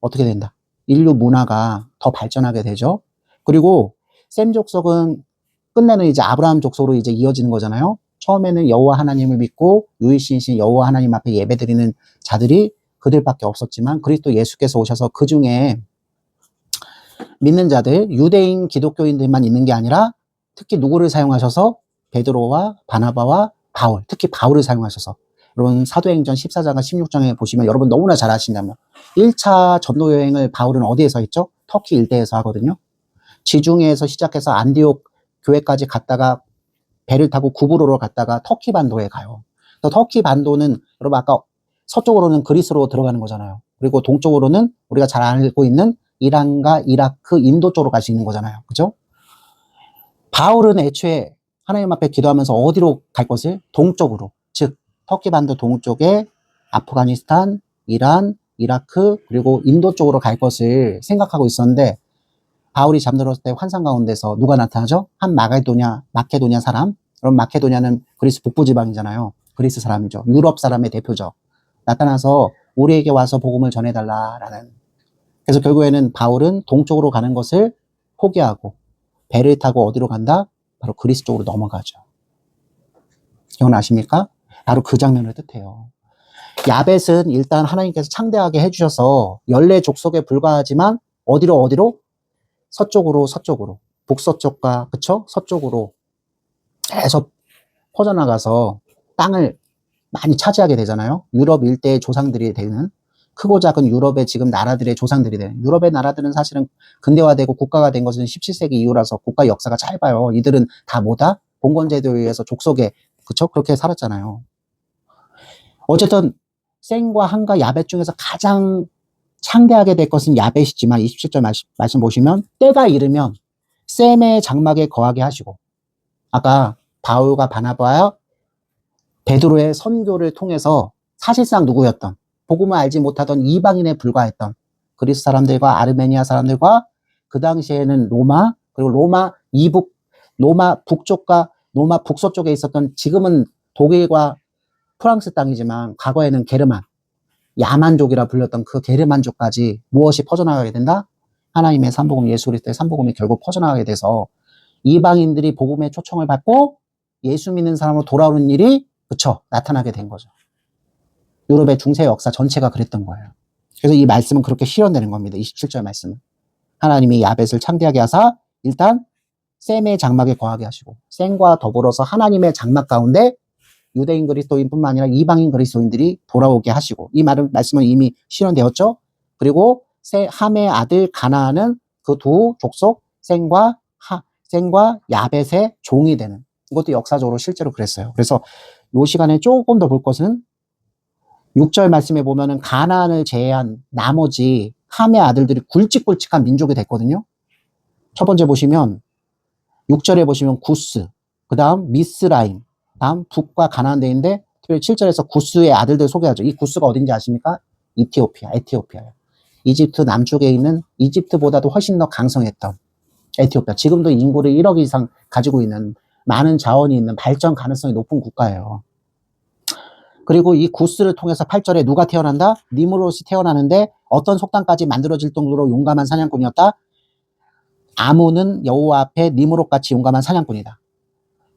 Speaker 1: 어떻게 된다? 인류 문화가 더 발전하게 되죠. 그리고 셈 족속은 끝내는 이제 아브라함 족속으로 이제 이어지는 거잖아요. 처음에는 여호와 하나님을 믿고 유일신이신 여호와 하나님 앞에 예배드리는 자들이 그들밖에 없었지만 그리스도 예수께서 오셔서 그 중에 믿는 자들, 유대인 기독교인들만 있는 게 아니라 특히 누구를 사용하셔서 베드로와 바나바와 바울, 특히 바울을 사용하셔서 여러분 사도행전 14장과 16장에 보시면 여러분 너무나 잘 아신다면 1차 전도 여행을 바울은 어디에서 했죠? 터키 일대에서 하거든요. 지중해에서 시작해서 안디옥 교회까지 갔다가 배를 타고 구브로로 갔다가 터키 반도에 가요. 터키 반도는 여러분 아까 서쪽으로는 그리스로 들어가는 거잖아요. 그리고 동쪽으로는 우리가 잘 알고 있는 이란과 이라크, 인도 쪽으로 갈 수 있는 거잖아요. 그죠? 바울은 애초에 하나님 앞에 기도하면서 어디로 갈 것을? 동쪽으로. 즉 터키 반도 동쪽에 아프가니스탄, 이란, 이라크 그리고 인도 쪽으로 갈 것을 생각하고 있었는데 바울이 잠들었을 때 환상 가운데서 누가 나타나죠? 한 마케도냐 사람. 그럼 마케도냐는 그리스 북부 지방이잖아요. 그리스 사람이죠. 유럽 사람의 대표죠. 나타나서 우리에게 와서 복음을 전해달라라는. 그래서 결국에는 바울은 동쪽으로 가는 것을 포기하고 배를 타고 어디로 간다? 바로 그리스 쪽으로 넘어가죠. 기억나십니까? 바로 그 장면을 뜻해요. 야벳은 일단 하나님께서 창대하게 해주셔서 14족속에 불과하지만 어디로? 서쪽으로 북서쪽과 그쵸? 서쪽으로 계속 퍼져나가서 땅을 많이 차지하게 되잖아요. 유럽 일대의 조상들이 되는 크고 작은 유럽의 지금 나라들의 조상들이 되는 유럽의 나라들은 사실은 근대화되고 국가가 된 것은 17세기 이후라서 국가 역사가 짧아요. 이들은 다 뭐다? 봉건제도에 의해서 족속에 그쵸? 그렇게 살았잖아요. 어쨌든 셈과 함과 야벳 중에서 가장 창대하게 될 것은 야벳이지만 27절 말씀 보시면 때가 이르면 셈의 장막에 거하게 하시고 아까 바울과 바나바와 베드로의 선교를 통해서 사실상 누구였던 복음을 알지 못하던 이방인에 불과했던 그리스 사람들과 아르메니아 사람들과 그 당시에는 로마 그리고 로마 북쪽과 로마 북서쪽에 있었던 지금은 독일과 프랑스 땅이지만 과거에는 게르만 야만족이라 불렸던 그 게르만족까지 무엇이 퍼져나가게 된다? 하나님의 삼복음 예수 그리스도의 삼복음이 결국 퍼져나가게 돼서 이방인들이 복음의 초청을 받고 예수 믿는 사람으로 돌아오는 일이 그쵸 나타나게 된 거죠. 유럽의 중세 역사 전체가 그랬던 거예요. 그래서 이 말씀은 그렇게 실현되는 겁니다. 27절 말씀은 하나님이 야벳을 창대하게 하사 일단 셈의 장막에 거하게 하시고 셈과 더불어서 하나님의 장막 가운데 유대인 그리스도인뿐만 아니라 이방인 그리스도인들이 돌아오게 하시고 이 말씀은 이미 실현되었죠. 그리고 함의 아들 가나안은 그 두 족속 셈과 야벳의 종이 되는 이것도 역사적으로 실제로 그랬어요. 그래서 이 시간에 조금 더 볼 것은 6절 말씀에 보면은 가나안을 제외한 나머지 함의 아들들이 굵직굵직한 민족이 됐거든요. 첫 번째 보시면 6절에 보시면 구스, 그 다음 미스라임, 다음 북과 가나안 되는데 특별히 7절에서 구스의 아들들 소개하죠. 이 구스가 어딘지 아십니까? 에티오피아예요. 이집트 남쪽에 있는 이집트보다도 훨씬 더 강성했던 에티오피아. 지금도 인구를 1억 이상 가지고 있는 많은 자원이 있는 발전 가능성이 높은 국가예요. 그리고 이 구스를 통해서 8절에 누가 태어난다? 니므롯이 태어나는데 어떤 속담까지 만들어질 정도로 용감한 사냥꾼이었다? 아몬은 여호와 앞에 니므롯같이 용감한 사냥꾼이다.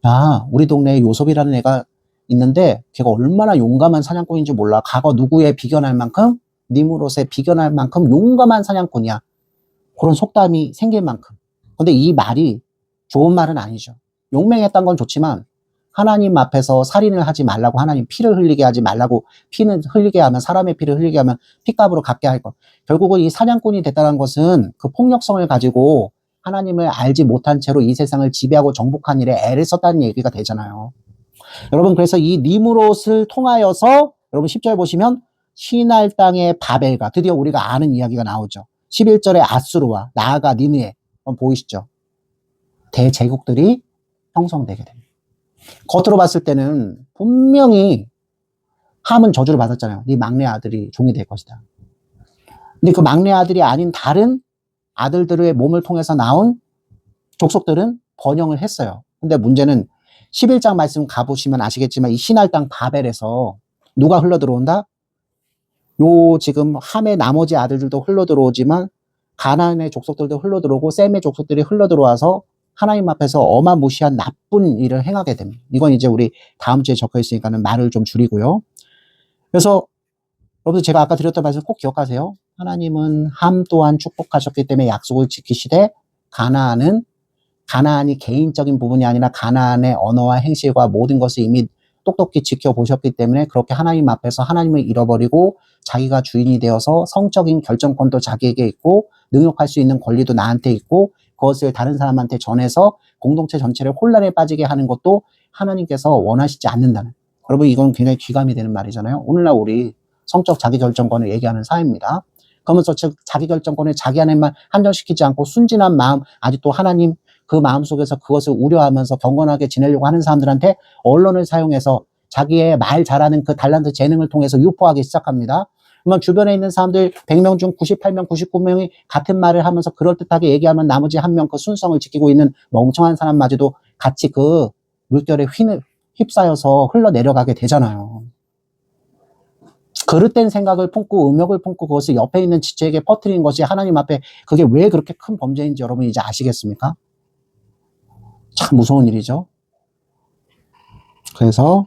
Speaker 1: 야, 우리 동네에 요섭이라는 애가 있는데 걔가 얼마나 용감한 사냥꾼인지 몰라. 과거 누구에 비견할 만큼, 니므롯에 비견할 만큼 용감한 사냥꾼이야. 그런 속담이 생길 만큼. 근데 이 말이 좋은 말은 아니죠. 용맹했던 건 좋지만 하나님 앞에서 살인을 하지 말라고, 하나님 피를 흘리게 하지 말라고, 피는 흘리게 하면, 사람의 피를 흘리게 하면 핏값으로 갚게 할 것. 결국은 이 사냥꾼이 됐다는 것은 그 폭력성을 가지고 하나님을 알지 못한 채로 이 세상을 지배하고 정복한 일에 애를 썼다는 얘기가 되잖아요. 여러분, 그래서 이 니므롯을 통하여서 여러분 10절 보시면 시날 땅의 바벨과, 드디어 우리가 아는 이야기가 나오죠. 11절에 아수르와 나아가 니느에, 보이시죠? 대제국들이 형성되게 됩니다. 겉으로 봤을 때는 분명히 함은 저주를 받았잖아요. 네 막내 아들이 종이 될 것이다. 근데 그 막내 아들이 아닌 다른 아들들의 몸을 통해서 나온 족속들은 번영을 했어요. 근데 문제는 11장 말씀 가보시면 아시겠지만 이 시날 땅 바벨에서 누가 흘러 들어온다? 요 지금 함의 나머지 아들들도 흘러 들어오지만 가나안의 족속들도 흘러 들어오고 셈의 족속들이 흘러 들어와서 하나님 앞에서 어마무시한 나쁜 일을 행하게 됩니다. 이건 이제 우리 다음 주에 적혀 있으니까는 말을 좀 줄이고요. 그래서 여러분들 제가 아까 드렸던 말씀 꼭 기억하세요. 하나님은 함 또한 축복하셨기 때문에 약속을 지키시되 가나안이 개인적인 부분이 아니라 가나안의 언어와 행실과 모든 것을 이미 똑똑히 지켜보셨기 때문에 그렇게 하나님 앞에서 하나님을 잃어버리고 자기가 주인이 되어서 성적인 결정권도 자기에게 있고 능욕할 수 있는 권리도 나한테 있고 그것을 다른 사람한테 전해서 공동체 전체를 혼란에 빠지게 하는 것도 하나님께서 원하시지 않는다는. 여러분, 이건 굉장히 귀감이 되는 말이잖아요. 오늘날 우리 성적 자기결정권을 얘기하는 사회입니다. 그러면서 즉 자기결정권을 자기 안에만 한정시키지 않고 순진한 마음, 아직도 하나님 그 마음 속에서 그것을 우려하면서 경건하게 지내려고 하는 사람들한테 언론을 사용해서 자기의 말 잘하는 그 달란트 재능을 통해서 유포하기 시작합니다. 그러면 주변에 있는 사람들 100명 중 98명, 99명이 같은 말을 하면서 그럴듯하게 얘기하면 나머지 한 명 그 순성을 지키고 있는 멍청한 사람마저도 같이 그 물결에 휩싸여서 흘러내려가게 되잖아요. 그릇된 생각을 품고 음욕을 품고 그것을 옆에 있는 지체에게 퍼뜨린 것이 하나님 앞에 그게 왜 그렇게 큰 범죄인지 여러분이 이제 아시겠습니까? 참 무서운 일이죠. 그래서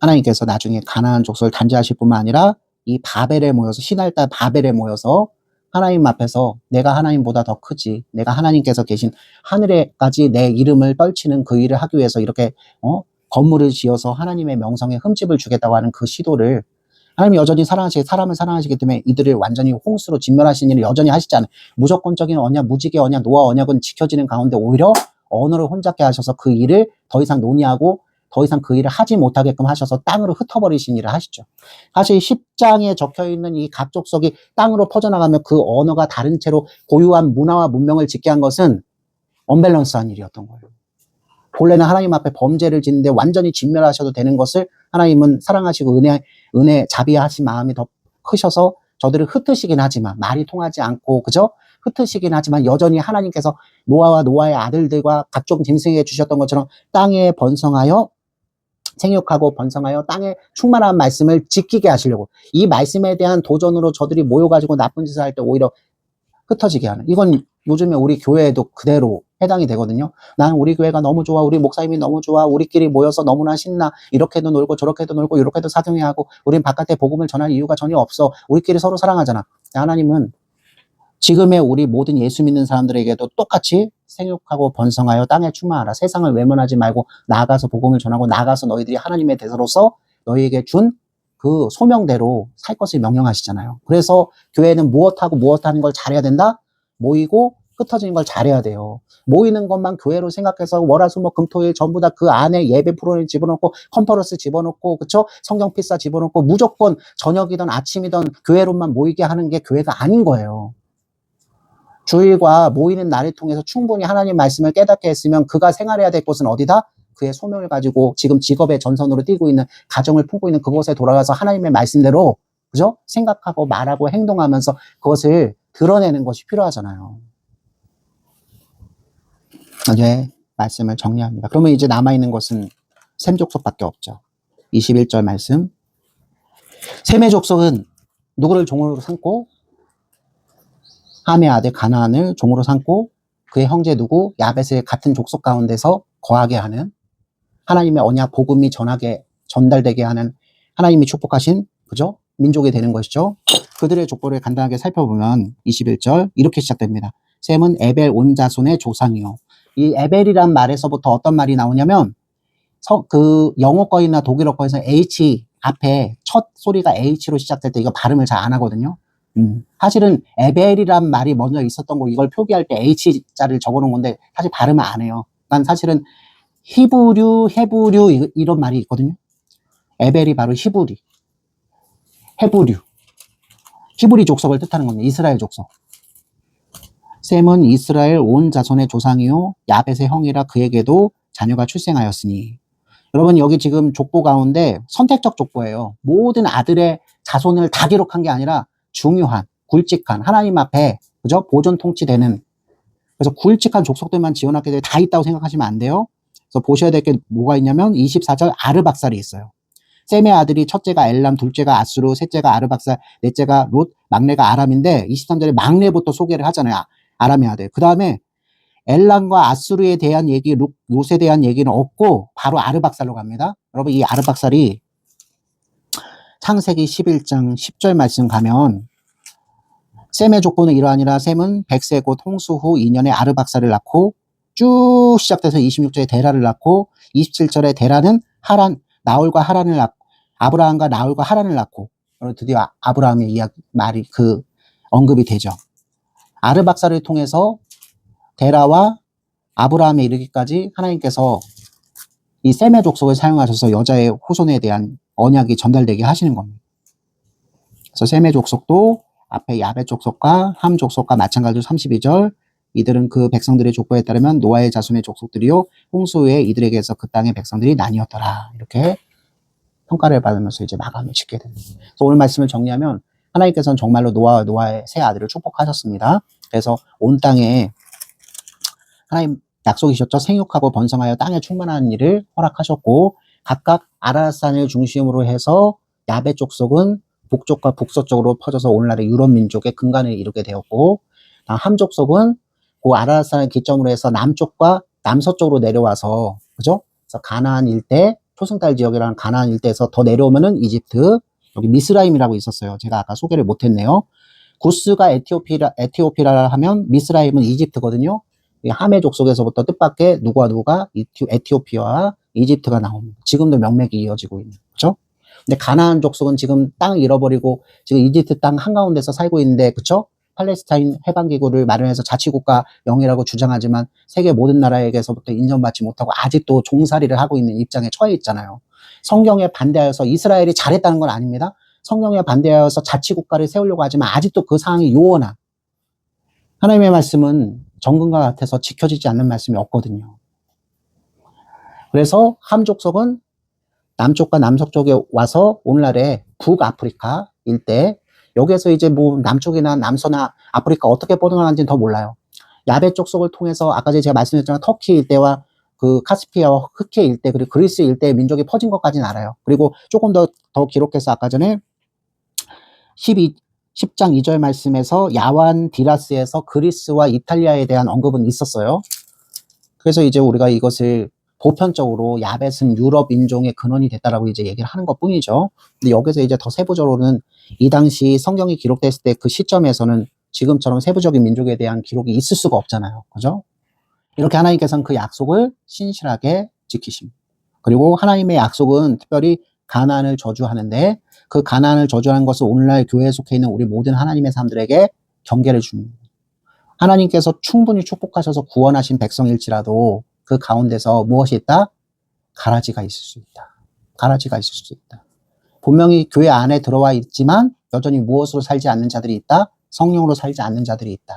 Speaker 1: 하나님께서 나중에 가나안 족속을 단죄하실 뿐만 아니라 이 바벨에 모여서 시날딸 바벨에 모여서 하나님 앞에서 내가 하나님보다 더 크지, 내가 하나님께서 계신 하늘에까지 내 이름을 떨치는 그 일을 하기 위해서 이렇게 건물을 지어서 하나님의 명성에 흠집을 주겠다고 하는 그 시도를 하나님이 여전히 사람을 사랑하시기 때문에 이들을 완전히 홍수로 진멸하시는 일을 여전히 하시지 않아요. 무조건적인 언약, 무지개 언약, 노아 언약은 지켜지는 가운데 오히려 언어를 혼잡게 하셔서 그 일을 더 이상 논의하고 더 이상 그 일을 하지 못하게끔 하셔서 땅으로 흩어버리신 일을 하시죠. 사실 10장에 적혀있는 이 각 족속이 땅으로 퍼져나가며 그 언어가 다른 채로 고유한 문화와 문명을 짓게 한 것은 언밸런스한 일이었던 거예요. 본래는 하나님 앞에 범죄를 짓는데 완전히 진멸하셔도 되는 것을 하나님은 사랑하시고 자비하신 마음이 더 크셔서 저들을 흩으시긴 하지만, 말이 통하지 않고 그죠? 흩으시긴 하지만 여전히 하나님께서 노아와 노아의 아들들과 각종 짐승에게 주셨던 것처럼 땅에 번성하여 생육하고 번성하여 땅에 충만한 말씀을 지키게 하시려고, 이 말씀에 대한 도전으로 저들이 모여가지고 나쁜 짓을 할 때 오히려 흩어지게 하는, 이건 요즘에 우리 교회에도 그대로 해당이 되거든요. 나는 우리 교회가 너무 좋아, 우리 목사님이 너무 좋아, 우리끼리 모여서 너무나 신나, 이렇게도 놀고 저렇게도 놀고 이렇게도 사경회하고 우린 바깥에 복음을 전할 이유가 전혀 없어, 우리끼리 서로 사랑하잖아. 하나님은 지금의 우리 모든 예수 믿는 사람들에게도 똑같이 생육하고 번성하여 땅에 충만하라, 세상을 외면하지 말고 나아가서 복음을 전하고 나아가서 너희들이 하나님의 대사로서 너희에게 준 그 소명대로 살 것을 명령하시잖아요. 그래서 교회는 무엇하고 무엇하는 걸 잘해야 된다? 모이고 흩어지는 걸 잘해야 돼요. 모이는 것만 교회로 생각해서 월화수목 금토일 전부 다 그 안에 예배 프로그램 집어넣고 컨퍼런스 집어넣고 그쵸? 성경 필사 집어넣고 무조건 저녁이든 아침이든 교회로만 모이게 하는 게 교회가 아닌 거예요. 주일과 모이는 날을 통해서 충분히 하나님 말씀을 깨닫게 했으면 그가 생활해야 될 곳은 어디다? 그의 소명을 가지고 지금 직업의 전선으로 뛰고 있는, 가정을 품고 있는 그곳에 돌아가서 하나님의 말씀대로 그죠? 생각하고 말하고 행동하면서 그것을 드러내는 것이 필요하잖아요. 이제 말씀을 정리합니다. 그러면 이제 남아있는 것은 셈 족속밖에 없죠. 21절 말씀. 셈의 족속은 누구를 종으로 삼고 함의 아들 가나안을 종으로 삼고 그의 형제 누구 야벳의 같은 족속 가운데서 거하게 하는 하나님의 언약 복음이 전달되게 하는 하나님이 축복하신 그죠? 민족이 되는 것이죠. 그들의 족보를 간단하게 살펴보면 21절 이렇게 시작됩니다. 셈은 에벨 온 자손의 조상이요. 이 에벨이란 말에서부터 어떤 말이 나오냐면 그 영어 거이나 독일어 거에서 H 앞에 첫 소리가 H로 시작될 때 이거 발음을 잘 안 하거든요. 사실은 에벨이란 말이 먼저 있었던 거 이걸 표기할 때 H자를 적어놓은 건데 사실 발음을 안 해요. 난 사실은 히브류 이런 말이 있거든요. 에벨이 바로 히브리 족속을 뜻하는 겁니다. 이스라엘 족속. 셈은 이스라엘 온 자손의 조상이요 야벳의 형이라 그에게도 자녀가 출생하였으니. 여러분 여기 지금 족보 가운데 선택적 족보예요. 모든 아들의 자손을 다 기록한 게 아니라 중요한 굵직한 하나님 앞에 그죠? 보존 통치되는 그래서 굵직한 족속들만 지원하게 돼 다 있다고 생각하시면 안 돼요. 그래서 보셔야 될 게 뭐가 있냐면 24절 아르박살이 있어요. 셈의 아들이 첫째가 엘람, 둘째가 아수르, 셋째가 아르박살, 넷째가 롯, 막내가 아람인데 23절에 막내부터 소개를 하잖아요. 아람의 아들. 그 다음에 엘람과 아수르에 대한 얘기, 롯에 대한 얘기는 없고 바로 아르박살로 갑니다. 여러분 이 아르박살이 창세기 11장 10절 말씀 가면 셈의 족보는 이러하니라. 셈은 100세 곧 홍수 후 2년에 아르박살을 낳고 쭉 시작돼서 26절에 데라를 낳고 27절에 데라는 나홀과 하란을 낳고 아브라함과 나홀과 하란을 낳고 드디어 아브라함의 말이 언급이 되죠. 아르박살을 통해서 데라와 아브라함에 이르기까지 하나님께서 이 셈의 족속을 사용하셔서 여자의 후손에 대한 언약이 전달되게 하시는 겁니다. 그래서 셈의 족속도 앞에 야벳 족속과 함 족속과 마찬가지로 32절 이들은 그 백성들의 족보에 따르면 노아의 자손의 족속들이요 홍수 후에 이들에게서 그 땅의 백성들이 나뉘었더라. 이렇게 평가를 받으면서 이제 마감을 짓게 됩니다. 그래서 오늘 말씀을 정리하면 하나님께서는 정말로 노아와 노아의 세 아들을 축복하셨습니다. 그래서 온 땅에 하나님 약속이셨죠. 생육하고 번성하여 땅에 충만한 일을 허락하셨고 각각 아라산을 중심으로 해서 야벳 족속은 북쪽과 북서쪽으로 퍼져서 오늘날의 유럽 민족의 근간을 이루게 되었고 함 족속은 그 아라산을 기점으로 해서 남쪽과 남서쪽으로 내려와서 그죠? 그래서 가나안 일대 초승달 지역이라는 가나안 일대에서 더 내려오면은 이집트 여기 미스라임이라고 있었어요. 제가 아까 소개를 못했네요. 구스가 에티오피라 하면 미스라임은 이집트거든요. 함의 족속에서부터 뜻밖의 누가 에티오피아와 이집트가 나옵니다. 지금도 명맥이 이어지고 있는 거죠. 근데 가나안 족속은 지금 땅을 잃어버리고 지금 이집트 땅 한가운데서 살고 있는데 그쵸? 팔레스타인 해방기구를 마련해서 자치국가 영이라고 주장하지만 세계 모든 나라에게서부터 인정받지 못하고 아직도 종살이를 하고 있는 입장에 처해 있잖아요. 성경에 반대하여서 이스라엘이 잘했다는 건 아닙니다. 성경에 반대하여서 자치국가를 세우려고 하지만 아직도 그 상황이 요원한 하나님의 말씀은 정금과 같아서 지켜지지 않는 말씀이 없거든요. 그래서 함 족속은 남쪽과 남서 쪽에 와서 오늘날의 북아프리카 일대 여기에서 이제 뭐 남쪽이나 남서나 아프리카 어떻게 뻗어나가는지는 더 몰라요. 야벳 족속을 통해서 아까 제가 말씀드렸지만 터키 일대와 그 카스피아와 흑해 일대 그리고 그리스 일대의 민족이 퍼진 것까지는 알아요. 그리고 조금 더 기록해서 아까 전에 10장 2절 말씀에서 야완 디라스에서 그리스와 이탈리아에 대한 언급은 있었어요. 그래서 이제 우리가 이것을 보편적으로 야벳은 유럽 인종의 근원이 됐다라고 이제 얘기를 하는 것 뿐이죠. 근데 여기서 이제 더 세부적으로는 이 당시 성경이 기록됐을 때 그 시점에서는 지금처럼 세부적인 민족에 대한 기록이 있을 수가 없잖아요. 그죠? 이렇게 하나님께서는 그 약속을 신실하게 지키십니다. 그리고 하나님의 약속은 특별히 가나안을 저주하는데 그 가나안을 저주하는 것은 오늘날 교회에 속해 있는 우리 모든 하나님의 사람들에게 경계를 줍니다. 하나님께서 충분히 축복하셔서 구원하신 백성일지라도 그 가운데서 무엇이 있다? 가라지가 있을 수 있다. 가라지가 있을 수 있다. 분명히 교회 안에 들어와 있지만 여전히 무엇으로 살지 않는 자들이 있다? 성령으로 살지 않는 자들이 있다.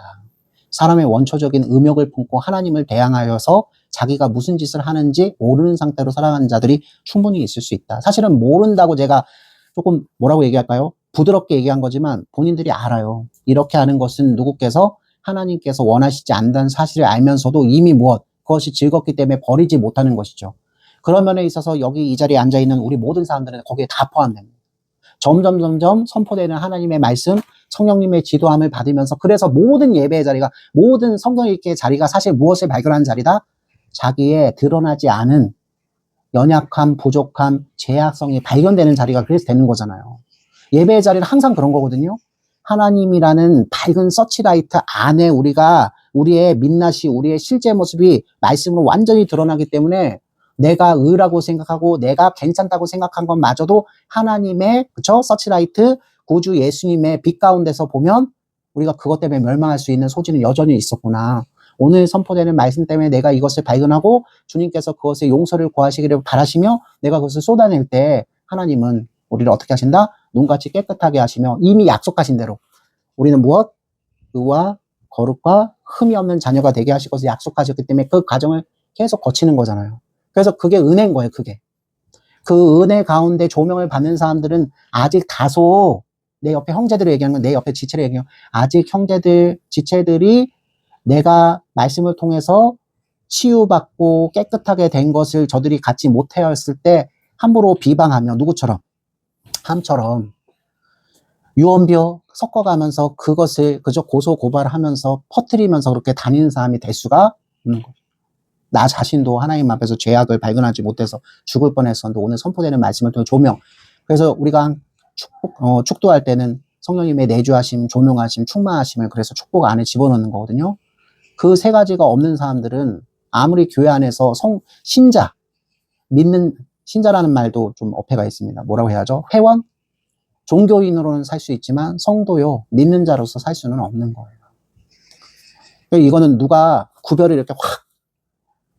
Speaker 1: 사람의 원초적인 음욕을 품고 하나님을 대항하여서 자기가 무슨 짓을 하는지 모르는 상태로 살아가는 자들이 충분히 있을 수 있다. 사실은 모른다고 제가 조금 뭐라고 얘기할까요? 부드럽게 얘기한 거지만 본인들이 알아요. 이렇게 하는 것은 누구께서 하나님께서 원하시지 않는다는 사실을 알면서도 이미 무엇? 그것이 즐겁기 때문에 버리지 못하는 것이죠. 그런 면에 있어서 여기 이 자리에 앉아있는 우리 모든 사람들은 거기에 다 포함됩니다. 점점 선포되는 하나님의 말씀, 성령님의 지도함을 받으면서 그래서 모든 예배의 자리가, 모든 성경 읽기의 자리가 사실 무엇을 발견하는 자리다? 자기의 드러나지 않은 연약함, 부족함, 제약성이 발견되는 자리가 그래서 되는 거잖아요. 예배의 자리는 항상 그런 거거든요. 하나님이라는 밝은 서치라이트 안에 우리가 우리의 민낯이, 우리의 실제 모습이 말씀으로 완전히 드러나기 때문에 내가 의라고 생각하고 내가 괜찮다고 생각한 것마저도 하나님의, 그쵸? 서치라이트, 구주 예수님의 빛 가운데서 보면 우리가 그것 때문에 멸망할 수 있는 소지는 여전히 있었구나. 오늘 선포되는 말씀 때문에 내가 이것을 발견하고 주님께서 그것의 용서를 구하시기를 바라시며 내가 그것을 쏟아낼 때 하나님은 우리를 어떻게 하신다? 눈같이 깨끗하게 하시며 이미 약속하신 대로 우리는 무엇? 의와 거룩과 흠이 없는 자녀가 되게 하실 것을 약속하셨기 때문에 그 과정을 계속 거치는 거잖아요. 그래서 그게 은혜인 거예요, 그게. 그 은혜 가운데 조명을 받는 사람들은 아직 다소, 내 옆에 형제들을 얘기하는 건 내 옆에 지체를 얘기해요. 아직 형제들, 지체들이 내가 말씀을 통해서 치유받고 깨끗하게 된 것을 저들이 갖지 못하였을 때 함부로 비방하며 누구처럼? 함처럼 유언비어 섞어가면서 그것을 그저 고소고발하면서 퍼뜨리면서 그렇게 다니는 사람이 될 수가 없는 거죠. 나 자신도 하나님 앞에서 죄악을 발견하지 못해서 죽을 뻔했었는데 오늘 선포되는 말씀을 통해 조명. 그래서 우리가 축도할 때는 성령님의 내주하심, 조명하심, 충만하심을 그래서 축복 안에 집어넣는 거거든요. 그 세 가지가 없는 사람들은 아무리 교회 안에서 신자, 믿는, 신자라는 말도 좀 어폐가 있습니다. 뭐라고 해야죠? 회원? 종교인으로는 살 수 있지만 성도요, 믿는 자로서 살 수는 없는 거예요. 이거는 누가 구별을 이렇게 확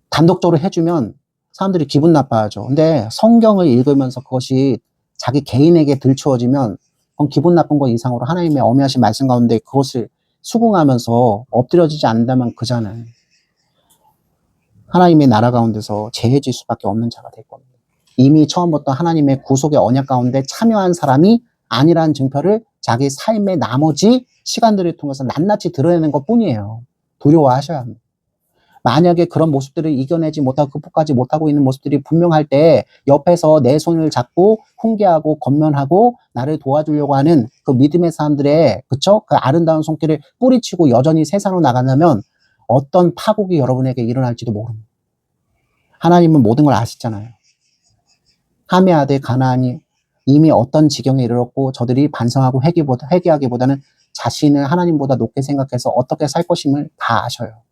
Speaker 1: 단독적으로 해주면 사람들이 기분 나빠하죠. 근데 성경을 읽으면서 그것이 자기 개인에게 들추어지면 그건 기분 나쁜 것 이상으로 하나님의 엄미하신 말씀 가운데 그것을 수긍하면서 엎드려지지 않는다면 그자는 하나님의 나라 가운데서 재해질 수밖에 없는 자가 될 겁니다. 이미 처음부터 하나님의 구속의 언약 가운데 참여한 사람이 아니라는 증표를 자기 삶의 나머지 시간들을 통해서 낱낱이 드러내는 것 뿐이에요. 두려워하셔야 합니다. 만약에 그런 모습들을 이겨내지 못하고 극복하지 못하고 있는 모습들이 분명할 때 옆에서 내 손을 잡고 훈계하고 권면하고 나를 도와주려고 하는 그 믿음의 사람들의, 그쵸? 그 아름다운 손길을 뿌리치고 여전히 세상으로 나간다면 어떤 파국이 여러분에게 일어날지도 모릅니다. 하나님은 모든 걸 아시잖아요. 함의 아들 가나안이 이미 어떤 지경에 이르렀고 저들이 반성하고 회개하기보다는 자신을 하나님보다 높게 생각해서 어떻게 살 것임을 다 아셔요.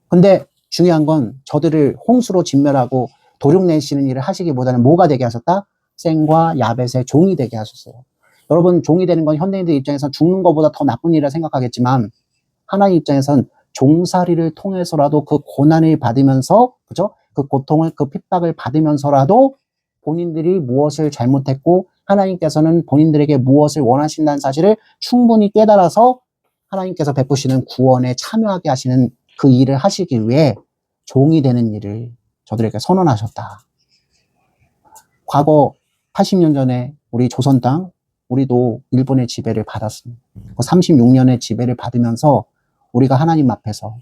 Speaker 1: 근데 중요한 건 저들을 홍수로 진멸하고 도륙내시는 일을 하시기보다는 뭐가 되게 하셨다? 셈과 야벳의 종이 되게 하셨어요. 여러분, 종이 되는 건 현대인들 입장에선 죽는 것보다 더 나쁜 일이라 생각하겠지만 하나님 입장에선 종살이를 통해서라도 그 고난을 받으면서, 그죠? 그 고통을, 그 핍박을 받으면서라도 본인들이 무엇을 잘못했고 하나님께서는 본인들에게 무엇을 원하신다는 사실을 충분히 깨달아서 하나님께서 베푸시는 구원에 참여하게 하시는 그 일을 하시기 위해 종이 되는 일을 저들에게 선언하셨다. 과거 80년 전에 우리 조선 땅, 우리도 일본의 지배를 받았습니다. 그 36년의 지배를 받으면서 우리가 하나님 앞에서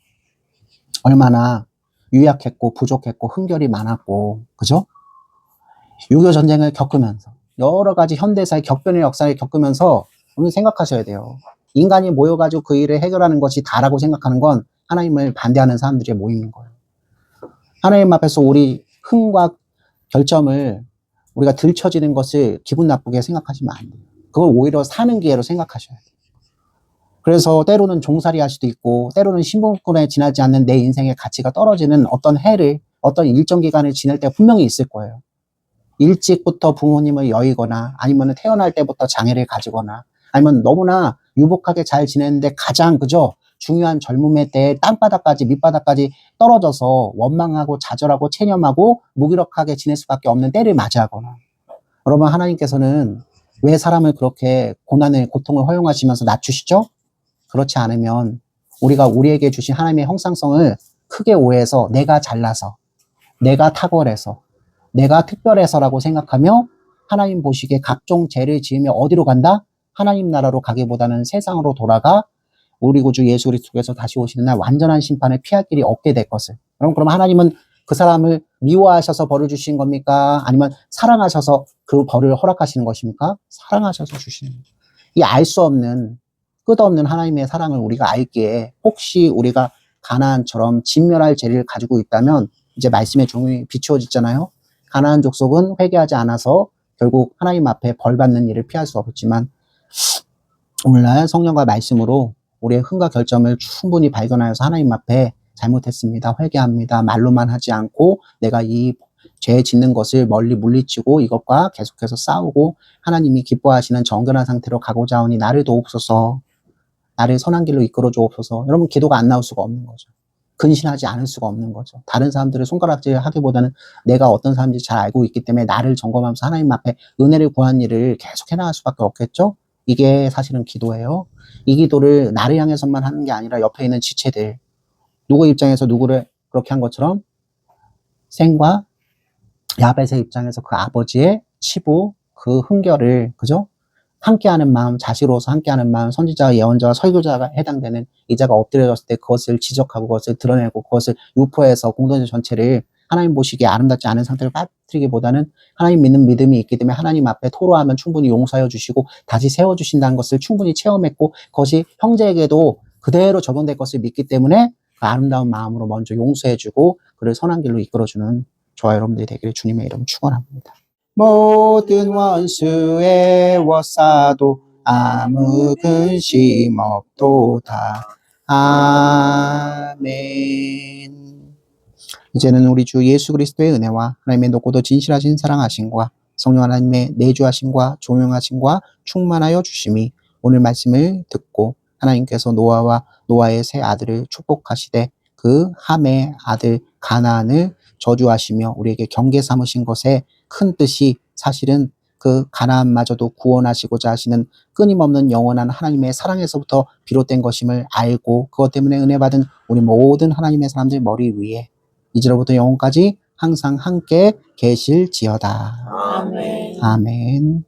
Speaker 1: 얼마나 유약했고 부족했고 흠결이 많았고, 그죠? 6.25 전쟁을 겪으면서 여러 가지 현대사의 격변의 역사를 겪으면서 오늘 생각하셔야 돼요. 인간이 모여가지고 그 일을 해결하는 것이 다라고 생각하는 건 하나님을 반대하는 사람들의 모임인 거예요. 하나님 앞에서 우리 흥과 결점을 우리가 들춰지는 것을 기분 나쁘게 생각하시면 안 돼요. 그걸 오히려 사는 기회로 생각하셔야 돼요. 그래서 때로는 종살이 할 수도 있고 때로는 신분권에 지나지 않는 내 인생의 가치가 떨어지는 어떤 해를, 어떤 일정 기간을 지낼 때가 분명히 있을 거예요. 일찍부터 부모님을 여의거나 아니면 태어날 때부터 장애를 가지거나 아니면 너무나 유복하게 잘 지냈는데 가장, 그죠? 중요한 젊음의 때에 땅바닥까지 밑바닥까지 떨어져서 원망하고 좌절하고 체념하고 무기력하게 지낼 수밖에 없는 때를 맞이하거나. 여러분, 하나님께서는 왜 사람을 그렇게 고난을, 고통을 허용하시면서 낮추시죠? 그렇지 않으면 우리가 우리에게 주신 하나님의 형상성을 크게 오해해서 내가 잘나서, 내가 탁월해서, 내가 특별해서라고 생각하며 하나님 보시기에 각종 죄를 지으며 어디로 간다? 하나님 나라로 가기보다는 세상으로 돌아가 우리 구주 예수 그리스도께서 다시 오시는 날 완전한 심판을 피할 길이 없게 될 것을. 그럼 하나님은 그 사람을 미워하셔서 벌을 주신 겁니까? 아니면 사랑하셔서 그 벌을 허락하시는 것입니까? 사랑하셔서 주시는 거예요. 이 알 수 없는 끝없는 하나님의 사랑을 우리가 알기에 혹시 우리가 가나안처럼 진멸할 죄를 가지고 있다면 이제 말씀의 종이 비추어지잖아요. 가나안 족속은 회개하지 않아서 결국 하나님 앞에 벌 받는 일을 피할 수 없었지만 오늘날 성령과 말씀으로 우리의 흥과 결점을 충분히 발견하여서 하나님 앞에 잘못했습니다. 회개합니다. 말로만 하지 않고 내가 이 죄 짓는 것을 멀리 물리치고 이것과 계속해서 싸우고 하나님이 기뻐하시는 정결한 상태로 가고자 하오니 나를 도옵소서. 나를 선한 길로 이끌어 주옵소서. 여러분 기도가 안 나올 수가 없는 거죠. 근신하지 않을 수가 없는 거죠. 다른 사람들을 손가락질 하기보다는 내가 어떤 사람인지 잘 알고 있기 때문에 나를 점검하면서 하나님 앞에 은혜를 구하는 일을 계속 해나갈 수밖에 없겠죠. 이게 사실은 기도예요. 이 기도를 나를 향해서만 하는 게 아니라 옆에 있는 지체들, 누구 입장에서 누구를 그렇게 한 것처럼 생과 야벳의 입장에서 그 아버지의 치부, 그 흥결을, 그죠? 함께하는 마음, 자식으로서 함께하는 마음, 선지자와 예언자와 설교자가 해당되는 이자가 엎드려졌을 때 그것을 지적하고 그것을 드러내고 그것을 유포해서 공동체 전체를 하나님 보시기에 아름답지 않은 상태를 빠뜨리기보다는 하나님 믿는 믿음이 있기 때문에 하나님 앞에 토로하면 충분히 용서해 주시고 다시 세워주신다는 것을 충분히 체험했고 그것이 형제에게도 그대로 적용될 것을 믿기 때문에 그 아름다운 마음으로 먼저 용서해주고 그를 선한 길로 이끌어주는 저와 여러분들이 되기를 주님의 이름 축원합니다. 모든 원수의 워싸도 아무 근심 없도다. 아멘. 이제는 우리 주 예수 그리스도의 은혜와 하나님의 높고도 진실하신 사랑하심과 성령 하나님의 내주하심과 조명하심과 충만하여 주심이 오늘 말씀을 듣고 하나님께서 노아와 노아의 세 아들을 축복하시되 그 함의 아들 가나안을 저주하시며 우리에게 경계 삼으신 것에 큰 뜻이 사실은 그 가나안마저도 구원하시고자 하시는 끊임없는 영원한 하나님의 사랑에서부터 비롯된 것임을 알고 그것 때문에 은혜 받은 우리 모든 하나님의 사람들 머리 위에 이제로부터 영원까지 항상 함께 계실지어다.
Speaker 2: 아멘.
Speaker 1: 아멘.